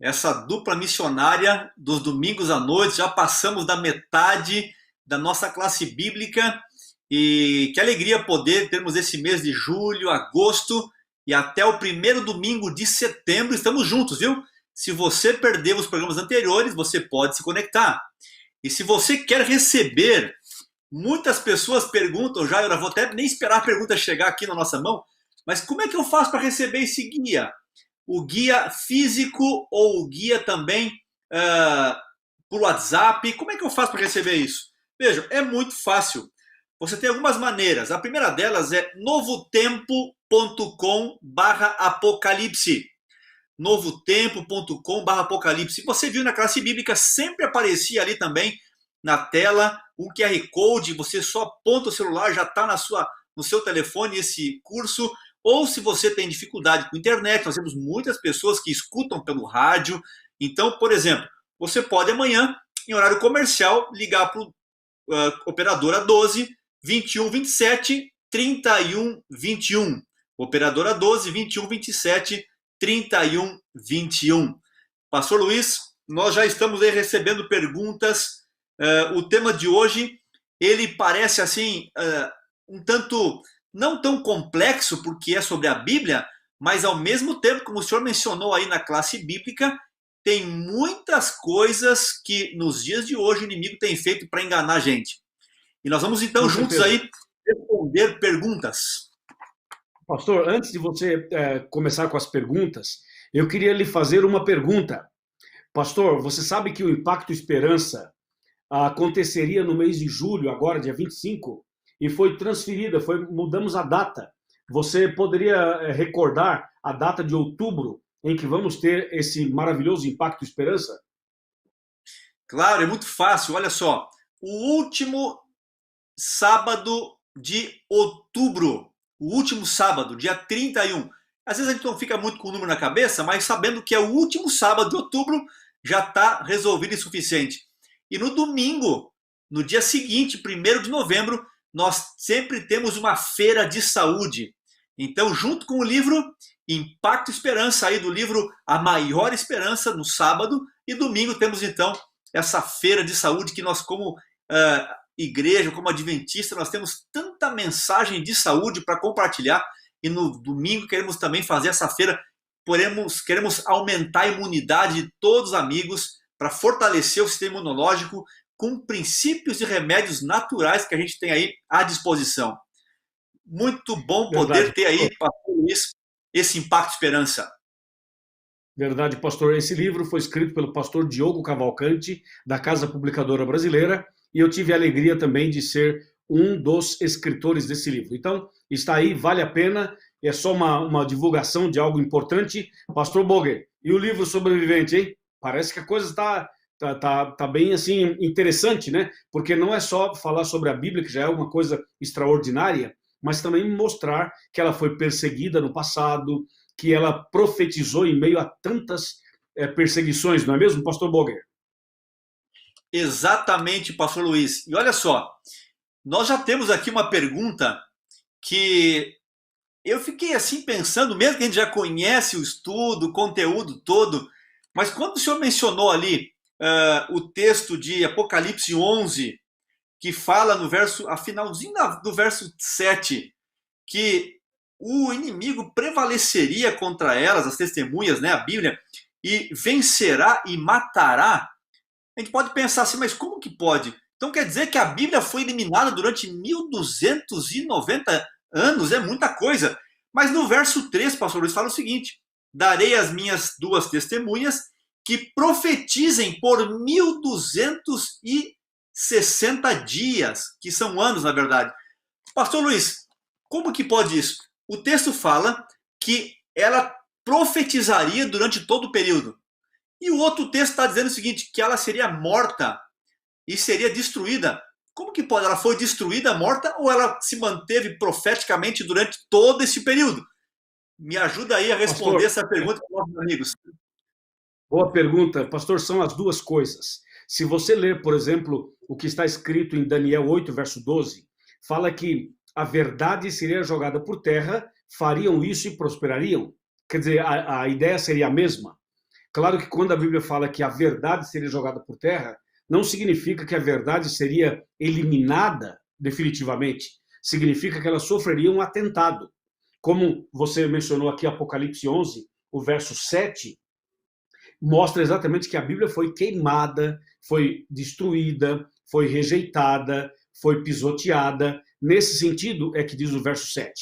Speaker 3: Essa dupla missionária dos domingos à noite, já passamos da metade da nossa classe bíblica. E que alegria poder termos esse mês de julho, agosto e até o primeiro domingo de setembro. Estamos juntos, viu? Se você perdeu os programas anteriores, você pode se conectar. E se você quer receber, muitas pessoas perguntam já, eu não vou até nem esperar a pergunta chegar aqui na nossa mão, mas como é que eu faço para receber esse guia? O guia físico ou o guia também por WhatsApp? Como é que eu faço para receber isso? Vejam, é muito fácil. Você tem algumas maneiras. A primeira delas é novotempo.com/apocalipse. novotempo.com/apocalipse. Você viu na classe bíblica, sempre aparecia ali também na tela um QR Code. Você só aponta o celular, já está no seu telefone esse curso. Ou se você tem dificuldade com a internet, nós temos muitas pessoas que escutam pelo rádio. Então, por exemplo, você pode amanhã, em horário comercial, ligar para o operadora 12 21 27 31 21. Operadora 12 21 27 31 21. Pastor Luiz, nós já estamos aí recebendo perguntas. O tema de hoje, ele parece assim, um tanto, não tão complexo, porque é sobre a Bíblia, mas ao mesmo tempo, como o senhor mencionou aí na classe bíblica, tem muitas coisas que nos dias de hoje o inimigo tem feito para enganar a gente. E nós vamos então juntos aí responder perguntas.
Speaker 2: Pastor, antes de você começar com as perguntas, eu queria lhe fazer uma pergunta. Pastor, você sabe que o Impacto Esperança aconteceria no mês de julho, agora dia 25, e foi transferida, mudamos a data. Você poderia recordar a data de outubro em que vamos ter esse maravilhoso Impacto Esperança?
Speaker 3: Claro, é muito fácil. Olha só, o último sábado de outubro, o último sábado, dia 31. Às vezes a gente não fica muito com o número na cabeça, mas sabendo que é o último sábado de outubro, já está resolvido e suficiente. E no domingo, no dia seguinte, 1º de novembro, nós sempre temos uma feira de saúde. Então, junto com o livro Impacto Esperança, aí do livro A Maior Esperança, no sábado, e domingo temos então essa feira de saúde que nós, como igreja, como adventista, nós temos tanta mensagem de saúde para compartilhar, e no domingo queremos também fazer essa feira, queremos aumentar a imunidade de todos os amigos para fortalecer o sistema imunológico com princípios e remédios naturais que a gente tem aí à disposição. Muito bom poder ter aí, pastor Luiz, esse Impacto Esperança.
Speaker 2: Verdade, pastor. Esse livro foi escrito pelo pastor Diogo Cavalcante, da Casa Publicadora Brasileira, e eu tive a alegria também de ser um dos escritores desse livro. Então, está aí, vale a pena, é só uma divulgação de algo importante. Pastor Boger, e o livro Sobrevivente, hein? Parece que a coisa tá bem assim interessante, né? Porque não é só falar sobre a Bíblia, que já é uma coisa extraordinária, mas também mostrar que ela foi perseguida no passado, que ela profetizou em meio a tantas perseguições, não é mesmo, pastor Boger?
Speaker 3: Exatamente, pastor Luiz. E olha só, nós já temos aqui uma pergunta que eu fiquei assim pensando, mesmo que a gente já conhece o estudo, o conteúdo todo, mas quando o senhor mencionou ali o texto de Apocalipse 11, que fala no verso, a finalzinho do verso 7, que o inimigo prevaleceria contra elas, as testemunhas, né, a Bíblia, e vencerá e matará. A gente pode pensar assim, mas como que pode? Então quer dizer que a Bíblia foi eliminada durante 1290 anos, é muita coisa. Mas no verso 3, pastor Luiz, fala o seguinte: darei as minhas 2 testemunhas que profetizem por 1260 dias, que são anos, na verdade. Pastor Luiz, como que pode isso? O texto fala que ela profetizaria durante todo o período. E o outro texto está dizendo o seguinte, que ela seria morta e seria destruída. Como que pode? Ela foi destruída, morta, ou ela se manteve profeticamente durante todo esse período? Me ajuda aí a responder essa pergunta para os nossos amigos.
Speaker 2: Boa pergunta, pastor, são as duas coisas. Se você ler, por exemplo, o que está escrito em Daniel 8, verso 12, fala que a verdade seria jogada por terra, fariam isso e prosperariam. Quer dizer, a ideia seria a mesma. Claro que quando a Bíblia fala que a verdade seria jogada por terra, não significa que a verdade seria eliminada definitivamente. Significa que ela sofreria um atentado. Como você mencionou aqui, Apocalipse 11, o verso 7, mostra exatamente que a Bíblia foi queimada, foi destruída, foi rejeitada, foi pisoteada. Nesse sentido é que diz o verso 7.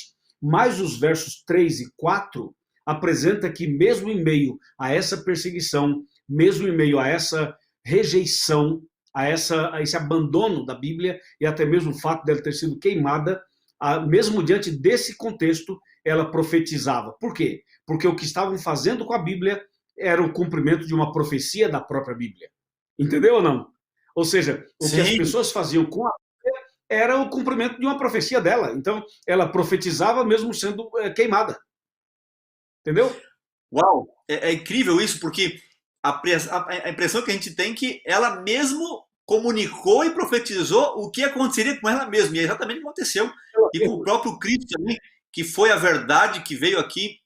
Speaker 2: Mas os versos 3 e 4 apresenta que mesmo em meio a essa perseguição, mesmo em meio a essa rejeição, a esse abandono da Bíblia e até mesmo o fato dela ter sido queimada, mesmo diante desse contexto, ela profetizava. Por quê? Porque o que estavam fazendo com a Bíblia era o cumprimento de uma profecia da própria Bíblia. Entendeu ou não? Ou seja, o que as pessoas faziam com a Bíblia era o cumprimento de uma profecia dela. Então, ela profetizava mesmo sendo queimada. Entendeu?
Speaker 3: Uau, é incrível isso, porque a impressão que a gente tem é que ela mesmo comunicou e profetizou o que aconteceria com ela mesma. E é exatamente o que aconteceu. E com o próprio Cristo também, que foi a verdade que veio aqui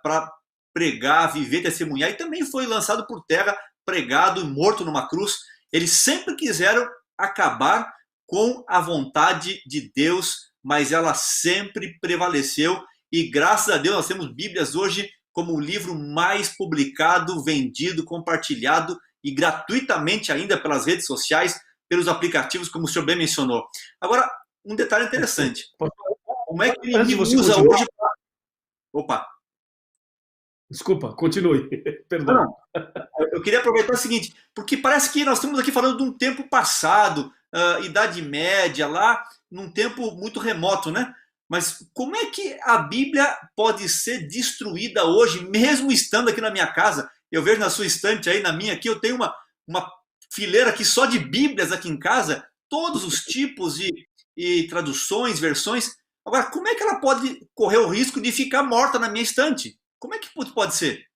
Speaker 3: para pregar, viver, testemunhar, e também foi lançado por terra, pregado e morto numa cruz. Eles sempre quiseram acabar com a vontade de Deus, mas ela sempre prevaleceu. E graças a Deus nós temos Bíblias hoje como o livro mais publicado, vendido, compartilhado e gratuitamente ainda pelas redes sociais, pelos aplicativos, como o senhor bem mencionou. Agora, um detalhe interessante. Como é que ele usa hoje para... Opa!
Speaker 2: Desculpa, continue. Perdão.
Speaker 3: Não, eu queria aproveitar o seguinte, porque parece que nós estamos aqui falando de um tempo passado, Idade Média, lá num tempo muito remoto, né? Mas como é que a Bíblia pode ser destruída hoje, mesmo estando aqui na minha casa? Eu vejo na sua estante aí, na minha aqui, eu tenho uma fileira aqui só de Bíblias aqui em casa, todos os tipos e traduções, versões. Agora, como é que ela pode correr o risco de ficar morta na minha estante? Como é que pode ser?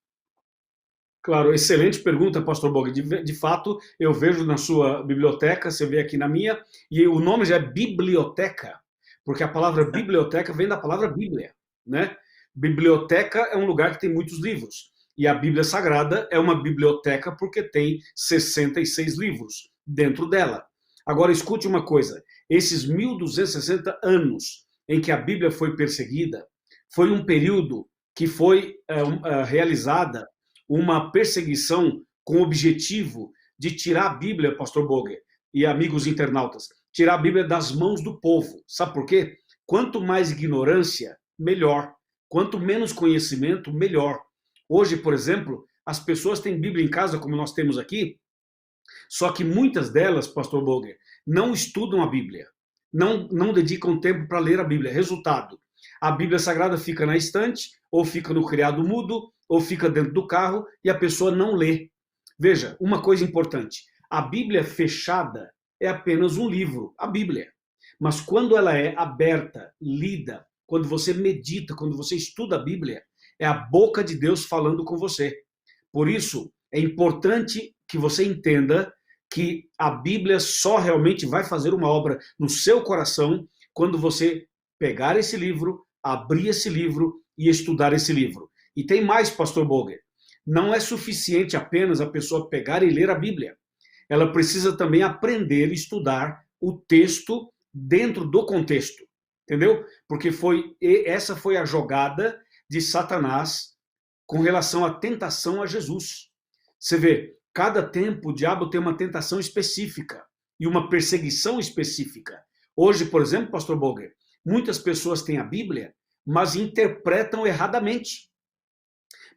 Speaker 2: Claro, excelente pergunta, pastor Bog. De fato, eu vejo na sua biblioteca, você vê aqui na minha, e o nome já é biblioteca, porque a palavra biblioteca vem da palavra Bíblia, né? Biblioteca é um lugar que tem muitos livros, e a Bíblia Sagrada é uma biblioteca porque tem 66 livros dentro dela. Agora, escute uma coisa, esses 1260 anos em que a Bíblia foi perseguida, foi um período que foi realizada uma perseguição com o objetivo de tirar a Bíblia, pastor Boger e amigos internautas, tirar a Bíblia das mãos do povo. Sabe por quê? Quanto mais ignorância, melhor. Quanto menos conhecimento, melhor. Hoje, por exemplo, as pessoas têm Bíblia em casa, como nós temos aqui, só que muitas delas, pastor Boger, não estudam a Bíblia. Não dedicam tempo para ler a Bíblia. Resultado, a Bíblia Sagrada fica na estante, ou fica no criado mudo, ou fica dentro do carro, e a pessoa não lê. Veja, uma coisa importante, a Bíblia fechada é apenas um livro, a Bíblia. Mas quando ela é aberta, lida, quando você medita, quando você estuda a Bíblia, é a boca de Deus falando com você. Por isso, é importante que você entenda que a Bíblia só realmente vai fazer uma obra no seu coração quando você pegar esse livro, abrir esse livro e estudar esse livro. E tem mais, pastor Boger. Não é suficiente apenas a pessoa pegar e ler a Bíblia. Ela precisa também aprender e estudar o texto dentro do contexto. Entendeu? Porque essa foi a jogada de Satanás com relação à tentação a Jesus. Você vê, cada tempo o diabo tem uma tentação específica e uma perseguição específica. Hoje, por exemplo, pastor Boger, muitas pessoas têm a Bíblia, mas interpretam erradamente.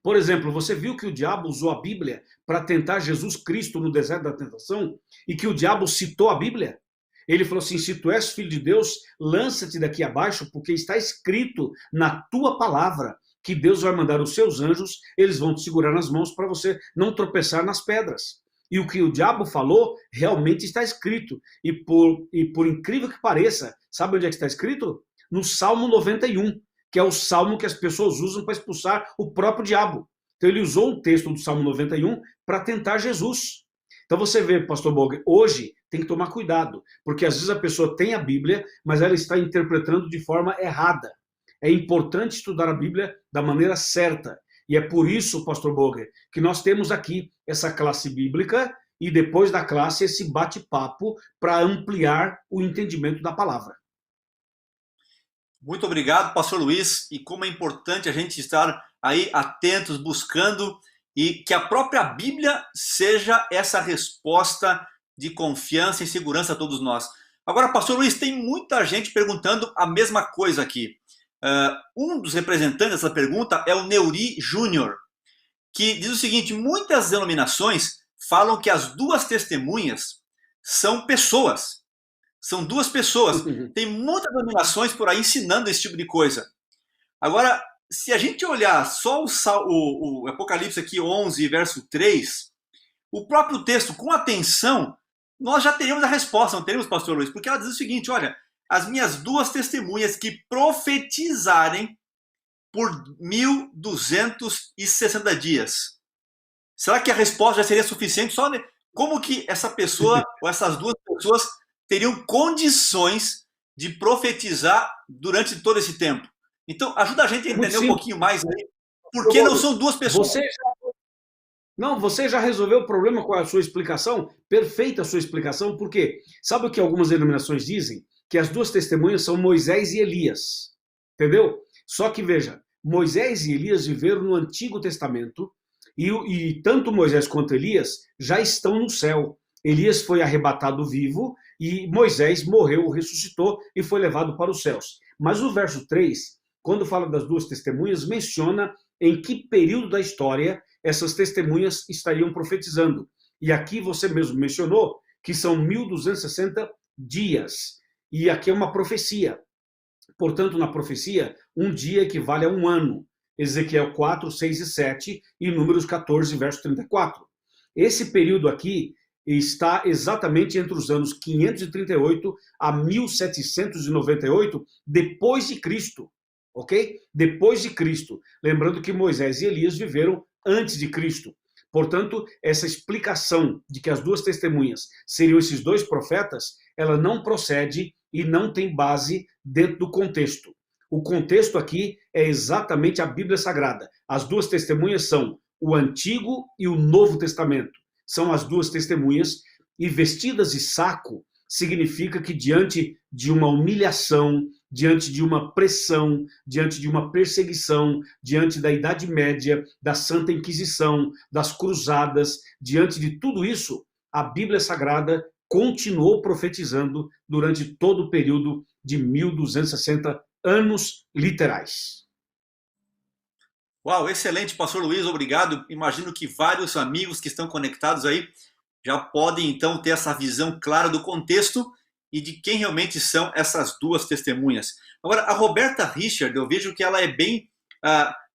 Speaker 2: Por exemplo, você viu que o diabo usou a Bíblia para tentar Jesus Cristo no deserto da tentação e que o diabo citou a Bíblia? Ele falou assim, se tu és filho de Deus, lança-te daqui abaixo, porque está escrito na tua palavra que Deus vai mandar os seus anjos, eles vão te segurar nas mãos para você não tropeçar nas pedras. E o que o diabo falou realmente está escrito. E por incrível que pareça, sabe onde é que está escrito? No Salmo 91. Que é o salmo que as pessoas usam para expulsar o próprio diabo. Então ele usou um texto do Salmo 91 para tentar Jesus. Então você vê, pastor Boger, hoje tem que tomar cuidado, porque às vezes a pessoa tem a Bíblia, mas ela está interpretando de forma errada. É importante estudar a Bíblia da maneira certa. E é por isso, pastor Boger, que nós temos aqui essa classe bíblica e depois da classe esse bate-papo para ampliar o entendimento da palavra.
Speaker 3: Muito obrigado, pastor Luiz, e como é importante a gente estar aí atentos, buscando, e que a própria Bíblia seja essa resposta de confiança e segurança a todos nós. Agora, pastor Luiz, tem muita gente perguntando a mesma coisa aqui. Um dos representantes dessa pergunta é o Neuri Júnior, que diz o seguinte, muitas denominações falam que as duas testemunhas são pessoas. São duas pessoas. Tem muitas denominações por aí ensinando esse tipo de coisa. Agora, se a gente olhar só o Apocalipse aqui 11, verso 3, o próprio texto, com atenção, nós já teríamos a resposta, não teríamos, pastor Luiz? Porque ela diz o seguinte, olha, as minhas duas testemunhas que profetizarem por 1260 dias. Será que a resposta já seria suficiente? Só como que essa pessoa, ou essas duas pessoas, teriam condições de profetizar durante todo esse tempo? Então, ajuda a gente a entender um pouquinho mais aí. Por que não são duas pessoas?
Speaker 2: Você já resolveu o problema com a sua explicação? Perfeita a sua explicação, porque sabe o que algumas denominações dizem? Que as duas testemunhas são Moisés e Elias. Entendeu? Só que, veja, Moisés e Elias viveram no Antigo Testamento e tanto Moisés quanto Elias já estão no céu. Elias foi arrebatado vivo e Moisés morreu, ressuscitou e foi levado para os céus. Mas o verso 3, quando fala das duas testemunhas, menciona em que período da história essas testemunhas estariam profetizando. E aqui você mesmo mencionou que são 1260 dias. E aqui é uma profecia. Portanto, na profecia, um dia equivale a um ano. Ezequiel 4, 6 e 7 e Números 14, verso 34. Esse período aqui está exatamente entre os anos 538 a 1798 depois de Cristo, ok? Depois de Cristo. Lembrando que Moisés e Elias viveram antes de Cristo. Portanto, essa explicação de que as duas testemunhas seriam esses dois profetas, ela não procede e não tem base dentro do contexto. O contexto aqui é exatamente a Bíblia Sagrada. As duas testemunhas são o Antigo e o Novo Testamento. São as duas testemunhas, e vestidas de saco significa que diante de uma humilhação, diante de uma pressão, diante de uma perseguição, diante da Idade Média, da Santa Inquisição, das cruzadas, diante de tudo isso, a Bíblia Sagrada continuou profetizando durante todo o período de 1260 anos literais.
Speaker 3: Uau, excelente, pastor Luiz, obrigado. Imagino que vários amigos que estão conectados aí já podem então ter essa visão clara do contexto e de quem realmente são essas duas testemunhas. Agora, a Roberta Richard, eu vejo que ela é bem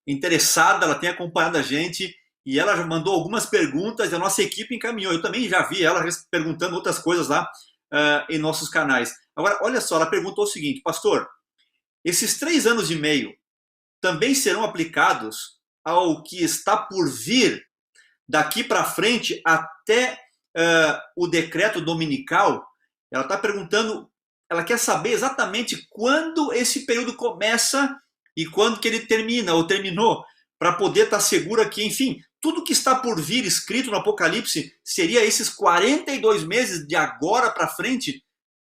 Speaker 3: interessada, ela tem acompanhado a gente e ela já mandou algumas perguntas e a nossa equipe encaminhou. Eu também já vi ela perguntando outras coisas lá em nossos canais. Agora, olha só, ela perguntou o seguinte: pastor, esses 3 anos e meio também serão aplicados ao que está por vir daqui para frente até o decreto dominical? Ela está perguntando, ela quer saber exatamente quando esse período começa e quando que ele termina ou terminou, para poder estar segura que, enfim, tudo que está por vir escrito no Apocalipse seria esses 42 meses de agora para frente.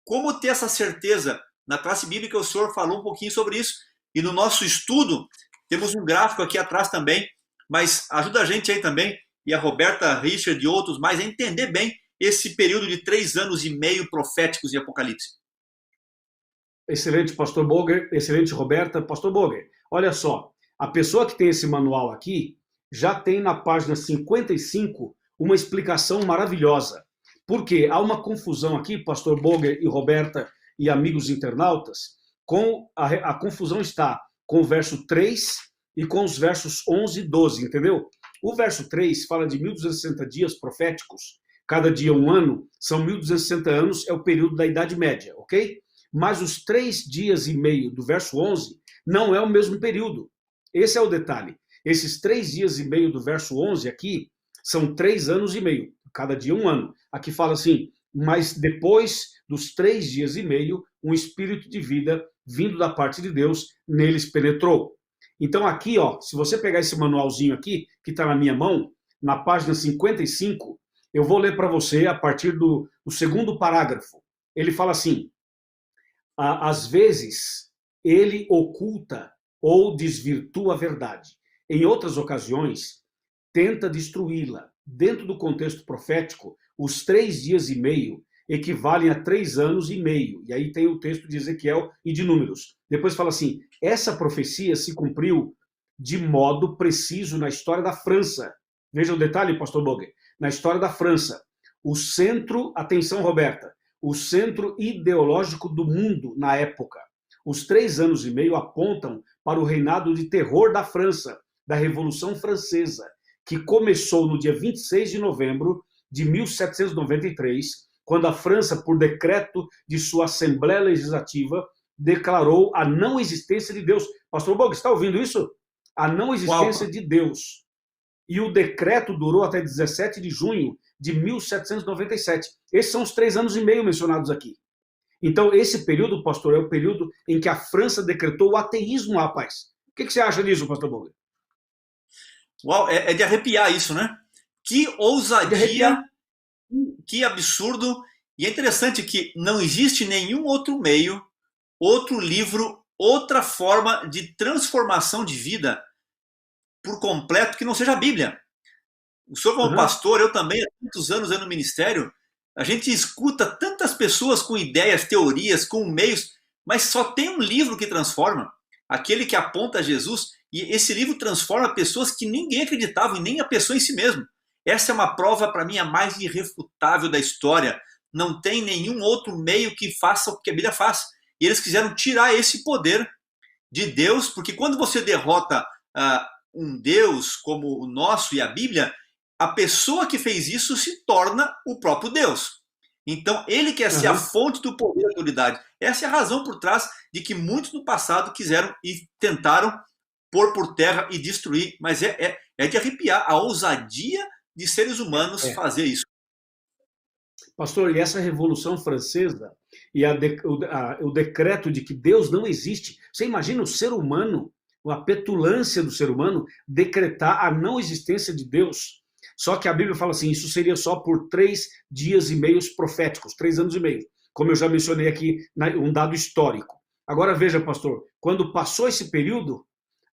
Speaker 3: Como ter essa certeza? Na classe bíblica o senhor falou um pouquinho sobre isso, e no nosso estudo temos um gráfico aqui atrás também, mas ajuda a gente aí também, e a Roberta Richard e outros mais, a entender bem esse período de 3 anos e meio proféticos de Apocalipse.
Speaker 2: Excelente, pastor Boger. Excelente, Roberta. Pastor Boger, olha só, a pessoa que tem esse manual aqui já tem na página 55 uma explicação maravilhosa. Porque há uma confusão aqui, pastor Boger e Roberta e amigos internautas, a confusão está com o verso 3 e com os versos 11 e 12, entendeu? O verso 3 fala de 1260 dias proféticos, cada dia um ano, são 1260 anos, é o período da Idade Média, ok? Mas os 3 dias e meio do verso 11 não é o mesmo período. Esse é o detalhe. Esses 3 dias e meio do verso 11 aqui são 3 anos e meio, cada dia um ano. Aqui fala assim, mas depois dos 3 dias e meio, um espírito de vida vindo da parte de Deus neles penetrou. Então aqui, ó, se você pegar esse manualzinho aqui, que está na minha mão, na página 55, eu vou ler para você a partir do segundo parágrafo. Ele fala assim: às vezes ele oculta ou desvirtua a verdade. Em outras ocasiões, tenta destruí-la. Dentro do contexto profético, os 3 dias e meio equivalem a 3 anos e meio. E aí tem o texto de Ezequiel e de Números. Depois fala assim, essa profecia se cumpriu de modo preciso na história da França. Veja o detalhe, pastor Boger. Na história da França, o centro, atenção Roberta, o centro ideológico do mundo na época. Os 3 anos e meio apontam para o reinado de terror da França, da Revolução Francesa, que começou no dia 26 de novembro de 1793, quando a França, por decreto de sua Assembleia Legislativa, declarou a não existência de Deus. Pastor Boger, está ouvindo isso? A não existência de Deus. E o decreto durou até 17 de junho de 1797. Esses são os 3 anos e meio mencionados aqui. Então, esse período, pastor, é o período em que a França decretou o ateísmo, rapaz. O que você acha disso, pastor Boger?
Speaker 3: Uau, é de arrepiar isso, né? Que ousadia, que absurdo. E é interessante que não existe nenhum outro meio, outro livro, outra forma de transformação de vida por completo que não seja a Bíblia. O senhor como pastor, eu também, há muitos anos no ministério, a gente escuta tantas pessoas com ideias, teorias, com meios, mas só tem um livro que transforma, aquele que aponta a Jesus, e esse livro transforma pessoas que ninguém acreditava, e nem a pessoa em si mesmo. Essa é uma prova, para mim, a mais irrefutável da história. não tem nenhum outro meio que faça o que a Bíblia faz. E eles quiseram tirar esse poder de Deus, porque quando você derrota um Deus como o nosso e a Bíblia, a pessoa que fez isso se torna o próprio Deus. Então, ele quer ser a fonte do poder e da autoridade. Essa é a razão por trás de que muitos no passado quiseram e tentaram pôr por terra e destruir, mas é de arrepiar a ousadia de seres humanos fazer isso.
Speaker 2: Pastor, e essa Revolução Francesa e o decreto de que Deus não existe, você imagina o ser humano, a petulância do ser humano, decretar a não existência de Deus. Só que a Bíblia fala assim, isso seria só por 3 dias e meios proféticos, 3 anos e meio, como eu já mencionei aqui, um dado histórico. Agora veja, pastor, quando passou esse período,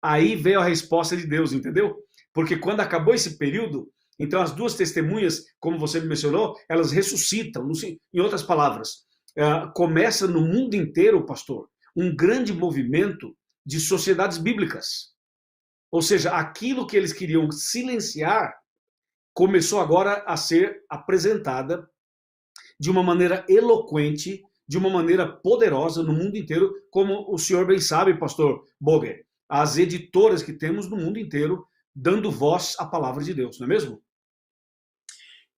Speaker 2: aí veio a resposta de Deus, entendeu? Porque quando acabou esse período, então as 2 testemunhas, como você mencionou, elas ressuscitam. Em outras palavras, começa no mundo inteiro, pastor, um grande movimento de sociedades bíblicas. Ou seja, aquilo que eles queriam silenciar começou agora a ser apresentada de uma maneira eloquente, de uma maneira poderosa no mundo inteiro, como o senhor bem sabe, pastor Boger, as editoras que temos no mundo inteiro dando voz à palavra de Deus, não é mesmo?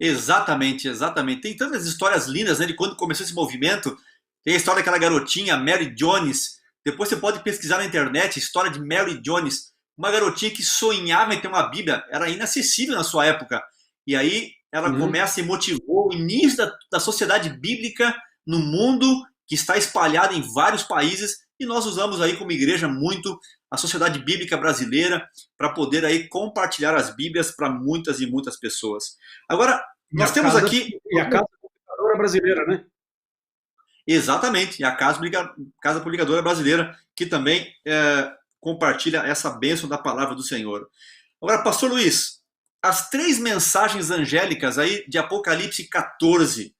Speaker 3: Exatamente, exatamente. Tem tantas histórias lindas, né, de quando começou esse movimento. Tem a história daquela garotinha, Mary Jones. Depois você pode pesquisar na internet a história de Mary Jones, uma garotinha que sonhava em ter uma Bíblia, era inacessível na sua época. E aí ela começa e motivou o início da sociedade bíblica no mundo, que está espalhada em vários países, e nós usamos aí como igreja muito a sociedade bíblica brasileira para poder aí compartilhar as Bíblias para muitas e muitas pessoas. Agora, nós temos aqui...
Speaker 2: E a Casa Publicadora Brasileira, né?
Speaker 3: Exatamente, e a Casa Publicadora Brasileira, que também compartilha essa bênção da palavra do Senhor. Agora, pastor Luiz, as 3 mensagens angélicas aí de Apocalipse 14,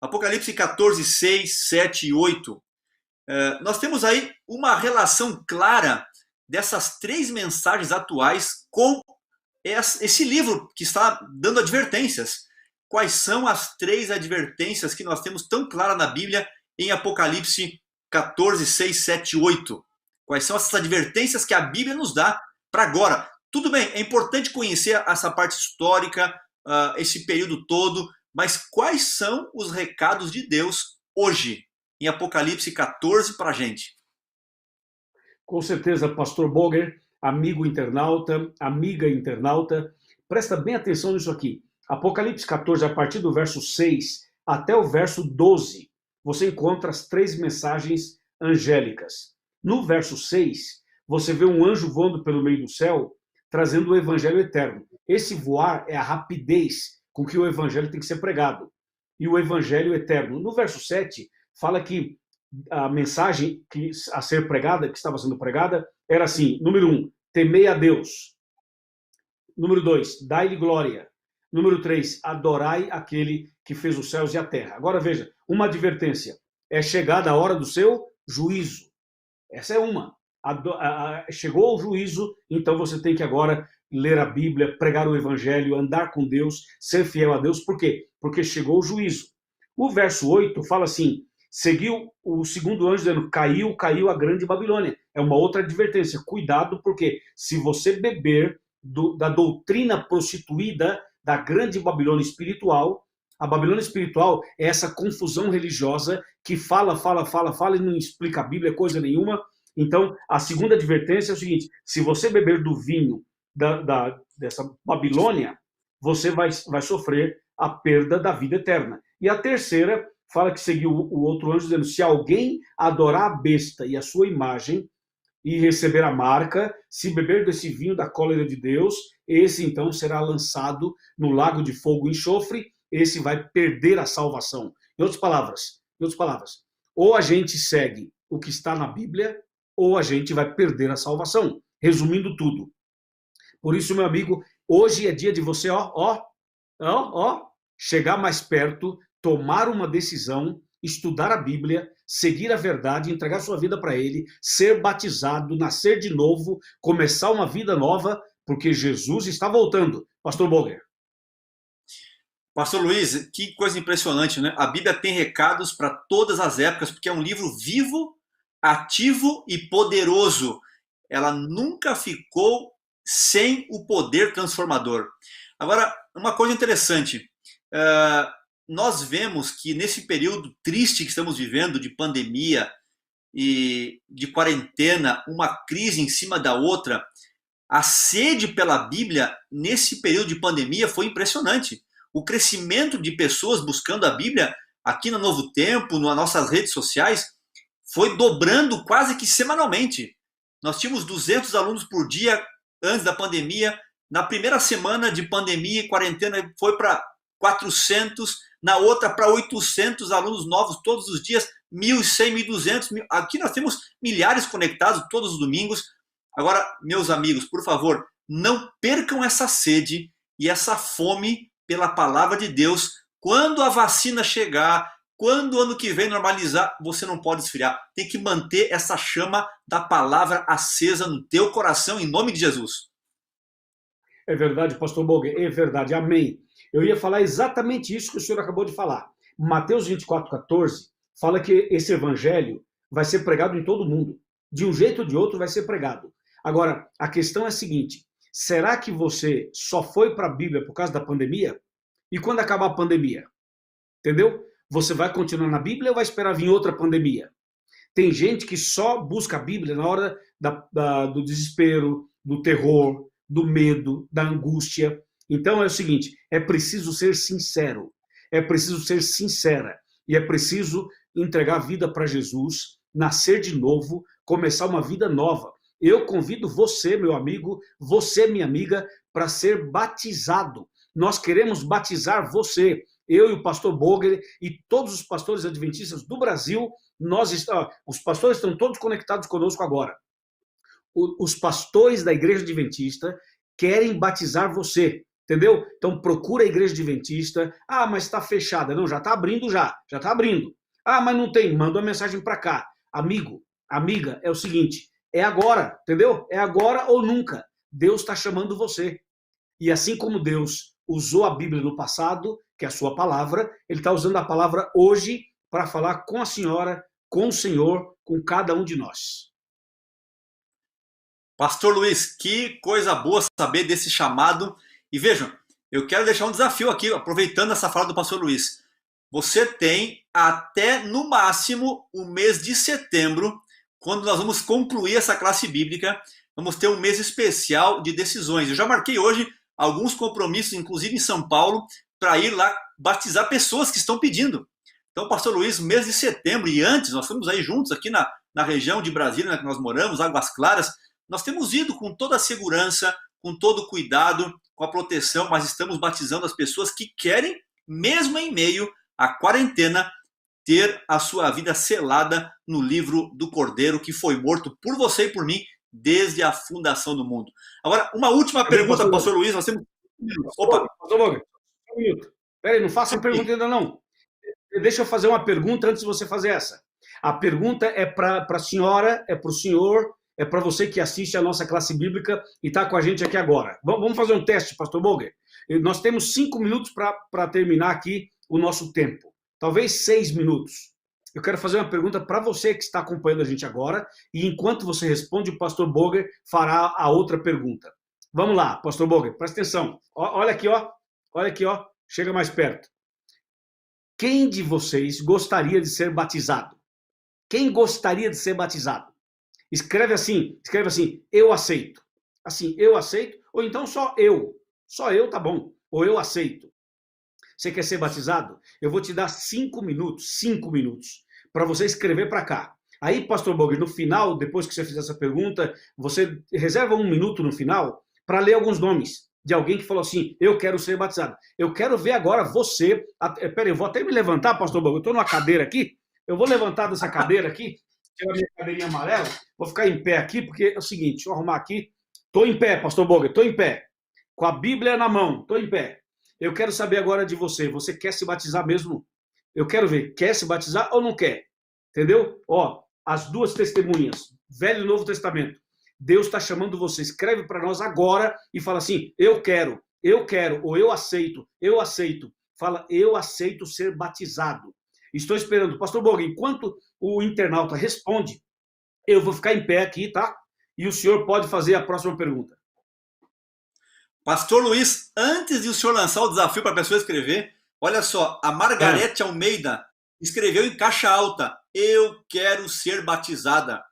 Speaker 3: Apocalipse 14, 6, 7 e 8, nós temos aí uma relação clara dessas 3 mensagens atuais com esse livro que está dando advertências. Quais são as 3 advertências que nós temos tão clara na Bíblia em Apocalipse 14, 6, 7 e 8? Quais são essas advertências que a Bíblia nos dá para agora? Tudo bem, é importante conhecer essa parte histórica, esse período todo, mas quais são os recados de Deus hoje, em Apocalipse 14, para a gente?
Speaker 2: Com certeza, pastor Boger, amigo internauta, amiga internauta, presta bem atenção nisso aqui. Apocalipse 14, a partir do verso 6 até o verso 12, você encontra as 3 mensagens angélicas. No verso 6, você vê um anjo voando pelo meio do céu, trazendo o evangelho eterno. Esse voar é a rapidez com que o evangelho tem que ser pregado. E o evangelho eterno. No verso 7, fala que a mensagem a ser pregada, que estava sendo pregada, era assim: número 1, temei a Deus. Número 2, dai-lhe glória. Número 3, adorai aquele que fez os céus e a terra. Agora veja, uma advertência. É chegada a hora do seu juízo. Essa é uma. Chegou o juízo, então você tem que agora ler a Bíblia, pregar o evangelho, andar com Deus, ser fiel a Deus. Por quê? Porque chegou o juízo. O verso 8 fala assim: seguiu o segundo anjo dizendo, caiu a grande Babilônia. É uma outra advertência. Cuidado, porque se você beber da doutrina prostituída da grande Babilônia espiritual, a Babilônia espiritual é essa confusão religiosa que fala e não explica a Bíblia coisa nenhuma. Então, a segunda advertência é o seguinte: se você beber do vinho dessa Babilônia, você vai sofrer a perda da vida eterna. E a terceira fala que seguiu o outro anjo dizendo, se alguém adorar a besta e a sua imagem e receber a marca, se beber desse vinho da cólera de Deus, esse então será lançado no lago de fogo e enxofre, esse vai perder a salvação. Em outras palavras, ou a gente segue o que está na Bíblia, ou a gente vai perder a salvação. Resumindo tudo. Por isso, meu amigo, hoje é dia de você, chegar mais perto, tomar uma decisão, estudar a Bíblia, seguir a verdade, entregar sua vida para Ele, ser batizado, nascer de novo, começar uma vida nova, porque Jesus está voltando. Pastor Boger.
Speaker 3: Pastor Luiz, que coisa impressionante, né? A Bíblia tem recados para todas as épocas, porque é um livro vivo, ativo e poderoso. Ela nunca ficou sem o poder transformador. Agora, uma coisa interessante, nós vemos que nesse período triste que estamos vivendo, de pandemia e de quarentena, uma crise em cima da outra, a sede pela Bíblia nesse período de pandemia foi impressionante. O crescimento de pessoas buscando a Bíblia aqui no Novo Tempo, nas nossas redes sociais, foi dobrando quase que semanalmente. Nós tínhamos 200 alunos por dia antes da pandemia. Na primeira semana de pandemia e quarentena foi para 400, na outra para 800 alunos novos todos os dias, 1.100, 1.200. Aqui nós temos milhares conectados todos os domingos. Agora, meus amigos, por favor, não percam essa sede e essa fome pela palavra de Deus. Quando a vacina chegar, quando o ano que vem normalizar, você não pode esfriar. Tem que manter essa chama da palavra acesa no teu coração, em nome de Jesus.
Speaker 4: É verdade, pastor Boger, é verdade, amém. Eu ia falar exatamente isso que o senhor acabou de falar. Mateus 24:14 fala que esse evangelho vai ser pregado em todo mundo. De um jeito ou de outro vai ser pregado. Agora, a questão é a seguinte, será que você só foi para a Bíblia por causa da pandemia? E quando acabar a pandemia? Entendeu? Você vai continuar na Bíblia ou vai esperar vir outra pandemia? Tem gente que só busca a Bíblia na hora do desespero, do terror, do medo, da angústia. Então é o seguinte, é preciso ser sincero, é preciso ser sincera e é preciso entregar a vida para Jesus, nascer de novo, começar uma vida nova. Eu convido você, meu amigo, você, minha amiga, para ser batizado. Nós queremos batizar você. Eu e o pastor Boger e todos os pastores adventistas do Brasil, os pastores estão todos conectados conosco agora. Os pastores da Igreja Adventista querem batizar você, entendeu? Então procura a Igreja Adventista. Ah, mas está fechada. Não, já está abrindo já está abrindo. Ah, mas não tem, manda uma mensagem para cá. Amigo, amiga, é o seguinte, é agora, entendeu? É agora ou nunca. Deus está chamando você. E assim como Deus usou a Bíblia no passado, que é a sua palavra, ele está usando a palavra hoje para falar com a senhora, com o Senhor, com cada um de nós.
Speaker 3: Pastor Luiz, que coisa boa saber desse chamado. E vejam, eu quero deixar um desafio aqui, aproveitando essa fala do pastor Luiz. Você tem até, no máximo, o mês de setembro, quando nós vamos concluir essa classe bíblica, vamos ter um mês especial de decisões. Eu já marquei hoje alguns compromissos, inclusive em São Paulo, para ir lá batizar pessoas que estão pedindo. Então, pastor Luiz, mês de setembro e antes, nós fomos aí juntos aqui na região de Brasília, que nós moramos, Águas Claras, nós temos ido com toda a segurança, com todo o cuidado, com a proteção, mas estamos batizando as pessoas que querem, mesmo em meio à quarentena, ter a sua vida selada no livro do Cordeiro, que foi morto por você e por mim desde a fundação do mundo. Agora, uma última pergunta, pastor Luiz, nós temos...
Speaker 4: Opa! Pastor Boger, um minuto. Peraí, não faça a pergunta ainda não. Deixa eu fazer uma pergunta antes de você fazer essa. A pergunta é para a senhora, é para o senhor, é para você que assiste a nossa classe bíblica e está com a gente aqui agora. Vamos fazer um teste, pastor Boger? Nós temos 5 minutos para terminar aqui o nosso tempo. Talvez 6 minutos. Eu quero fazer uma pergunta para você que está acompanhando a gente agora e enquanto você responde, o pastor Boger fará a outra pergunta. Vamos lá, pastor Boger, presta atenção. Olha aqui, ó. Olha aqui, ó. Chega mais perto. Quem de vocês gostaria de ser batizado? Quem gostaria de ser batizado? Escreve assim, eu aceito. Assim, eu aceito, ou então só eu. Só eu tá bom, ou eu aceito. Você quer ser batizado? Eu vou te dar 5 minutos, para você escrever para cá. Aí, pastor Boger, no final, depois que você fizer essa pergunta, você reserva 1 minuto no final para ler alguns nomes de alguém que falou assim, eu quero ser batizado. Eu quero ver agora você... Peraí, eu vou até me levantar, pastor Boger, eu estou numa cadeira aqui, eu vou levantar dessa cadeira aqui, tirar minha cadeirinha amarela, vou ficar em pé aqui, porque é o seguinte, deixa eu arrumar aqui. Estou em pé, pastor Boger, estou em pé. Com a Bíblia na mão, estou em pé. Eu quero saber agora de você, você quer se batizar mesmo? Eu quero ver, quer se batizar ou não quer? Entendeu? Ó, as duas testemunhas, Velho e Novo Testamento. Deus está chamando você, escreve para nós agora e fala assim, eu quero, ou eu aceito. fala, eu aceito ser batizado. Estou esperando. Pastor Boga, enquanto o internauta responde, eu vou ficar em pé aqui, tá? E o senhor pode fazer a próxima pergunta.
Speaker 3: Pastor Luiz, antes de o senhor lançar o desafio para a pessoa escrever, olha só, a Margarete Almeida escreveu em caixa alta, eu quero ser batizada.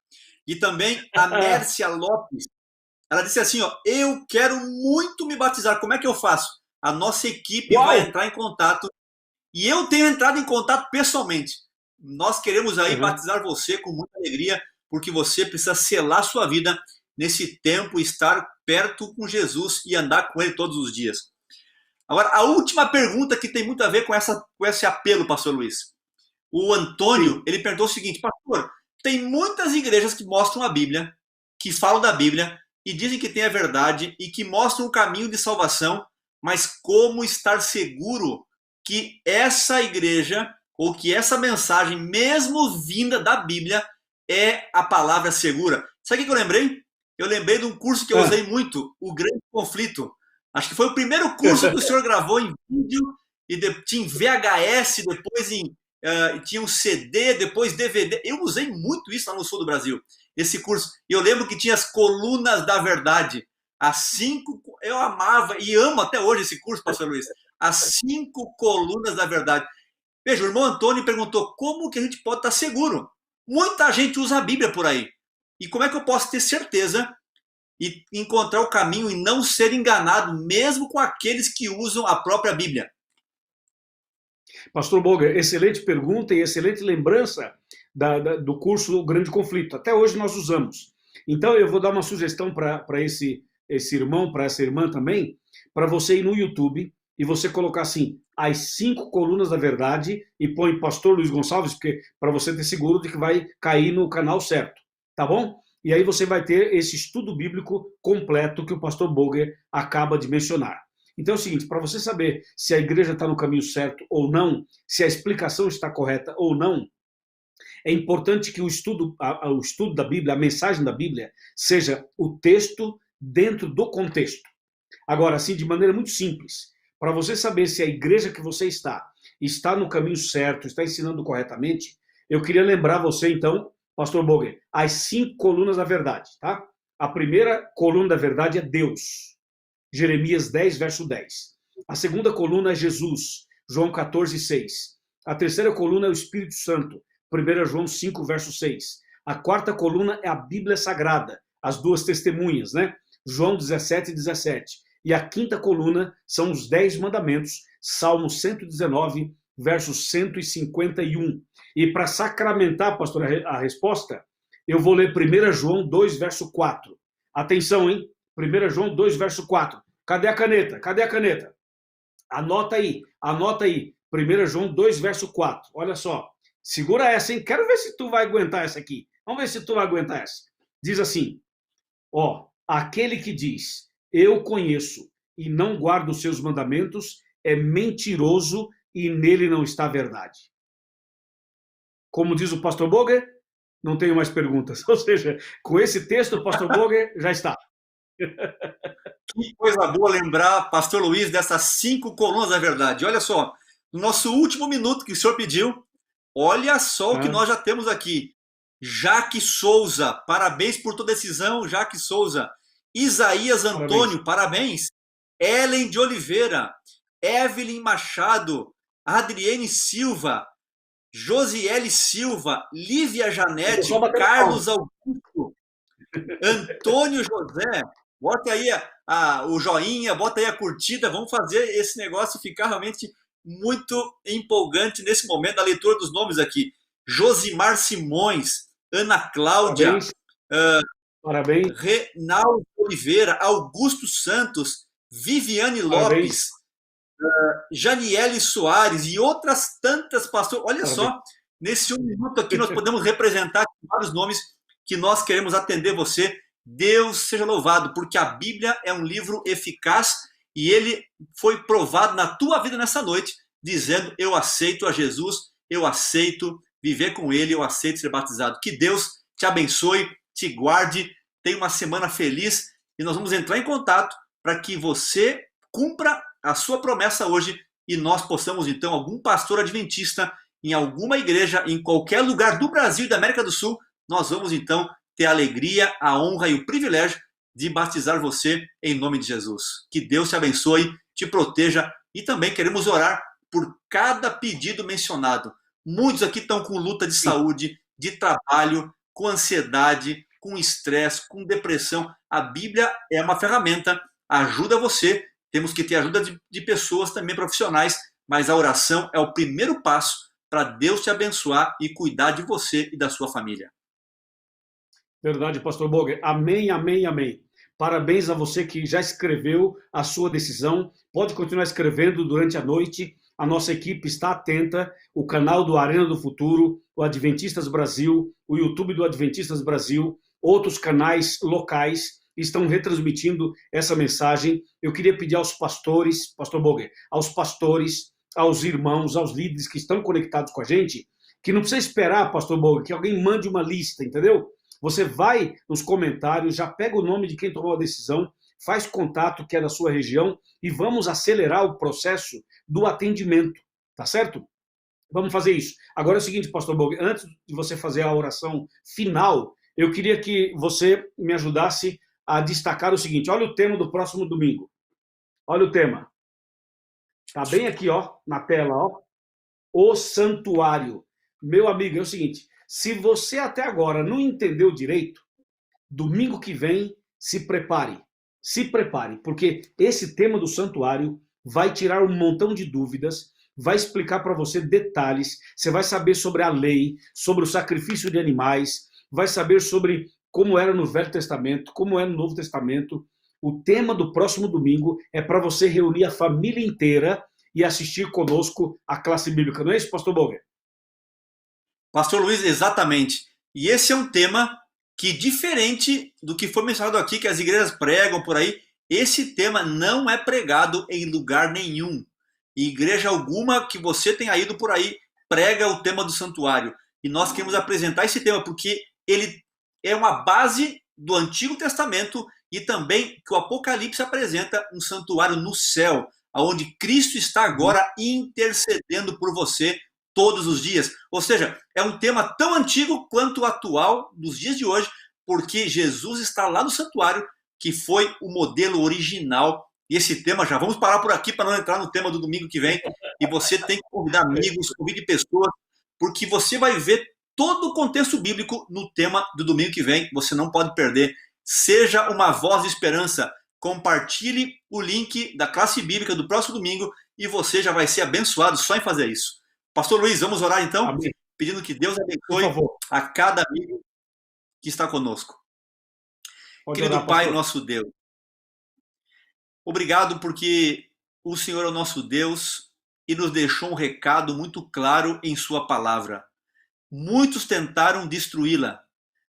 Speaker 3: E também a Mércia Lopes, ela disse assim, ó, eu quero muito me batizar, como é que eu faço? A nossa equipe vai entrar em contato, e eu tenho entrado em contato pessoalmente. Nós queremos aí batizar você com muita alegria, porque você precisa selar sua vida nesse tempo, estar perto com Jesus e andar com ele todos os dias. Agora, a última pergunta que tem muito a ver com esse apelo, pastor Luiz. O Antônio, ele perguntou o seguinte, pastor, tem muitas igrejas que mostram a Bíblia, que falam da Bíblia, e dizem que tem a verdade, e que mostram o caminho de salvação, mas como estar seguro que essa igreja, ou que essa mensagem, mesmo vinda da Bíblia, é a palavra segura? Sabe o que eu lembrei? Eu lembrei de um curso que eu usei muito, O Grande Conflito. Acho que foi o primeiro curso que o senhor gravou em vídeo, e tinha em VHS, depois tinha um CD, depois DVD. Eu usei muito isso lá no sul do Brasil, esse curso. E eu lembro que tinha as colunas da verdade. Eu amava e amo até hoje esse curso, pastor Luiz. As 5 colunas da verdade. Veja, o irmão Antônio perguntou como que a gente pode estar seguro. Muita gente usa a Bíblia por aí. E como é que eu posso ter certeza e encontrar o caminho e não ser enganado, mesmo com aqueles que usam a própria Bíblia?
Speaker 4: Pastor Boga, excelente pergunta e excelente lembrança do curso O Grande Conflito. Até hoje nós usamos. Então eu vou dar uma sugestão para esse irmão, para essa irmã também, para você ir no YouTube e você colocar assim, as 5 colunas da verdade, e põe Pastor Luiz Gonçalves, para você ter seguro de que vai cair no canal certo. Tá bom? E aí você vai ter esse estudo bíblico completo que o pastor Boger acaba de mencionar. Então é o seguinte, para você saber se a igreja está no caminho certo ou não, se a explicação está correta ou não, é importante que o estudo da Bíblia, a mensagem da Bíblia, seja o texto dentro do contexto. Agora, assim, de maneira muito simples, para você saber se a igreja que você está no caminho certo, está ensinando corretamente, eu queria lembrar você, então, pastor Boger, as 5 colunas da verdade, tá? A primeira coluna da verdade é Deus, Jeremias 10, verso 10. A segunda coluna é Jesus, João 14, 6. A terceira coluna é o Espírito Santo, 1 João 5, verso 6. A quarta coluna é a Bíblia Sagrada, as 2 testemunhas, né? João 17, 17. E a quinta coluna são os 10 mandamentos, Salmo 119, verso 151. E para sacramentar, pastor, a resposta, eu vou ler 1 João 2, verso 4. Atenção, hein? 1 João 2, verso 4. Cadê a caneta? Cadê a caneta? Anota aí. 1 João 2, verso 4. Olha só. Segura essa, hein? Quero ver se tu vai aguentar essa aqui. Vamos ver se tu vai aguentar essa. Diz assim, aquele que diz, eu conheço e não guardo os seus mandamentos, é mentiroso e nele não está a verdade. Como diz o pastor Boger, não tenho mais perguntas. Ou seja, com esse texto, o pastor Boger já está.
Speaker 3: Que coisa boa lembrar, pastor Luiz, dessas 5 colunas da verdade. Olha só, no nosso último minuto que o senhor pediu, olha só o que nós já temos aqui. Jaque Souza, parabéns por tua decisão, Jaque Souza. Isaías Antônio, parabéns. Ellen de Oliveira, Evelyn Machado, Adriene Silva, Josiele Silva, Lívia Janete, Carlos Augusto, Antônio José. Bota aí o joinha, bota aí a curtida, vamos fazer esse negócio ficar realmente muito empolgante nesse momento da leitura dos nomes aqui. Josimar Simões, Ana Cláudia,
Speaker 4: parabéns.
Speaker 3: Reinaldo Oliveira, Augusto Santos, Viviane Lopes, Janiele Soares e outras tantas, pastor. Olha só, nesse 1 minuto aqui nós podemos representar vários nomes que nós queremos atender você. Deus seja louvado, porque a Bíblia é um livro eficaz e ele foi provado na tua vida nessa noite, dizendo, eu aceito a Jesus, eu aceito viver com ele, eu aceito ser batizado. Que Deus te abençoe, te guarde, tenha uma semana feliz e nós vamos entrar em contato para que você cumpra a sua promessa hoje e nós possamos, então, algum pastor adventista em alguma igreja, em qualquer lugar do Brasil e da América do Sul, nós vamos, então, ter a alegria, a honra e o privilégio de batizar você em nome de Jesus. Que Deus te abençoe, te proteja e também queremos orar por cada pedido mencionado. Muitos aqui estão com luta de saúde, de trabalho, com ansiedade, com estresse, com depressão. A Bíblia é uma ferramenta, ajuda você. Temos que ter ajuda de pessoas também profissionais, mas a oração é o primeiro passo para Deus te abençoar e cuidar de você e da sua família.
Speaker 4: Verdade, pastor Boger. Amém, amém, amém. Parabéns a você que já escreveu a sua decisão. Pode continuar escrevendo durante a noite. A nossa equipe está atenta. O canal do Arena do Futuro, o Adventistas Brasil, o YouTube do Adventistas Brasil, outros canais locais estão retransmitindo essa mensagem. Eu queria pedir aos pastores, pastor Boger, aos pastores, aos irmãos, aos líderes que estão conectados com a gente, que não precisa esperar, pastor Boger, que alguém mande uma lista, entendeu? Você vai nos comentários, já pega o nome de quem tomou a decisão, faz contato que é da sua região e vamos acelerar o processo do atendimento, tá certo? Vamos fazer isso. Agora é o seguinte, pastor Boger, antes de você fazer a oração final, eu queria que você me ajudasse a destacar o seguinte. Olha o tema do próximo domingo. Olha o tema. Tá bem aqui, ó, na tela, ó. O santuário. Meu amigo, é o seguinte, se você até agora não entendeu direito, domingo que vem, se prepare. Se prepare, porque esse tema do santuário vai tirar um montão de dúvidas, vai explicar para você detalhes, você vai saber sobre a lei, sobre o sacrifício de animais, vai saber sobre como era no Velho Testamento, como é no Novo Testamento. O tema do próximo domingo é para você reunir a família inteira e assistir conosco a classe bíblica. Não é isso, pastor Boger?
Speaker 3: Pastor Luiz, exatamente. E esse é um tema que, diferente do que foi mencionado aqui, que as igrejas pregam por aí, esse tema não é pregado em lugar nenhum. E igreja alguma que você tenha ido por aí prega o tema do santuário. E nós queremos apresentar esse tema porque ele é uma base do Antigo Testamento e também que o Apocalipse apresenta um santuário no céu, onde Cristo está agora intercedendo por você todos os dias. Ou seja, é um tema tão antigo quanto atual dos dias de hoje, porque Jesus está lá no santuário, que foi o modelo original. E esse tema, já vamos parar por aqui para não entrar no tema do domingo que vem. E você tem que convidar amigos, convide pessoas, porque você vai ver todo o contexto bíblico no tema do domingo que vem. Você não pode perder. Seja uma voz de esperança. Compartilhe o link da classe bíblica do próximo domingo e você já vai ser abençoado só em fazer isso. Pastor Luiz, vamos orar então? Amém. Pedindo que Deus abençoe a cada amigo que está conosco. Querido orar, Pai, nosso Deus, obrigado porque o Senhor é o nosso Deus e nos deixou um recado muito claro em sua palavra. Muitos tentaram destruí-la,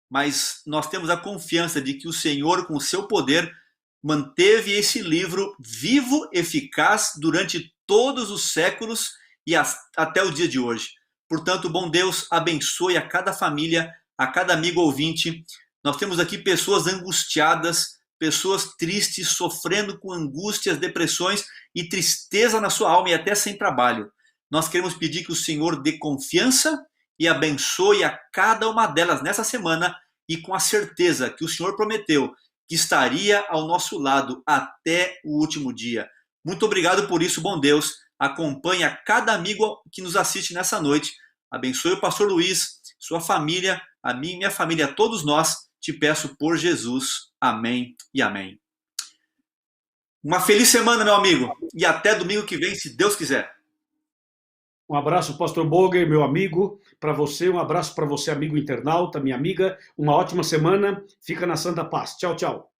Speaker 3: mas nós temos a confiança de que o Senhor, com o seu poder, manteve esse livro vivo, eficaz durante todos os séculos e até o dia de hoje. Portanto, bom Deus, abençoe a cada família, a cada amigo ouvinte. Nós temos aqui pessoas angustiadas, pessoas tristes, sofrendo com angústias, depressões e tristeza na sua alma e até sem trabalho. Nós queremos pedir que o Senhor dê confiança e abençoe a cada uma delas nessa semana e com a certeza que o Senhor prometeu que estaria ao nosso lado até o último dia. Muito obrigado por isso, bom Deus. Acompanhe a cada amigo que nos assiste nessa noite. Abençoe o pastor Luiz, sua família, a mim e minha família, a todos nós. Te peço por Jesus. Amém e amém. Uma feliz semana, meu amigo. E até domingo que vem, se Deus quiser.
Speaker 4: Um abraço, pastor Boger, meu amigo, para você. Um abraço para você, amigo internauta, minha amiga. Uma ótima semana. Fica na santa paz. Tchau, tchau.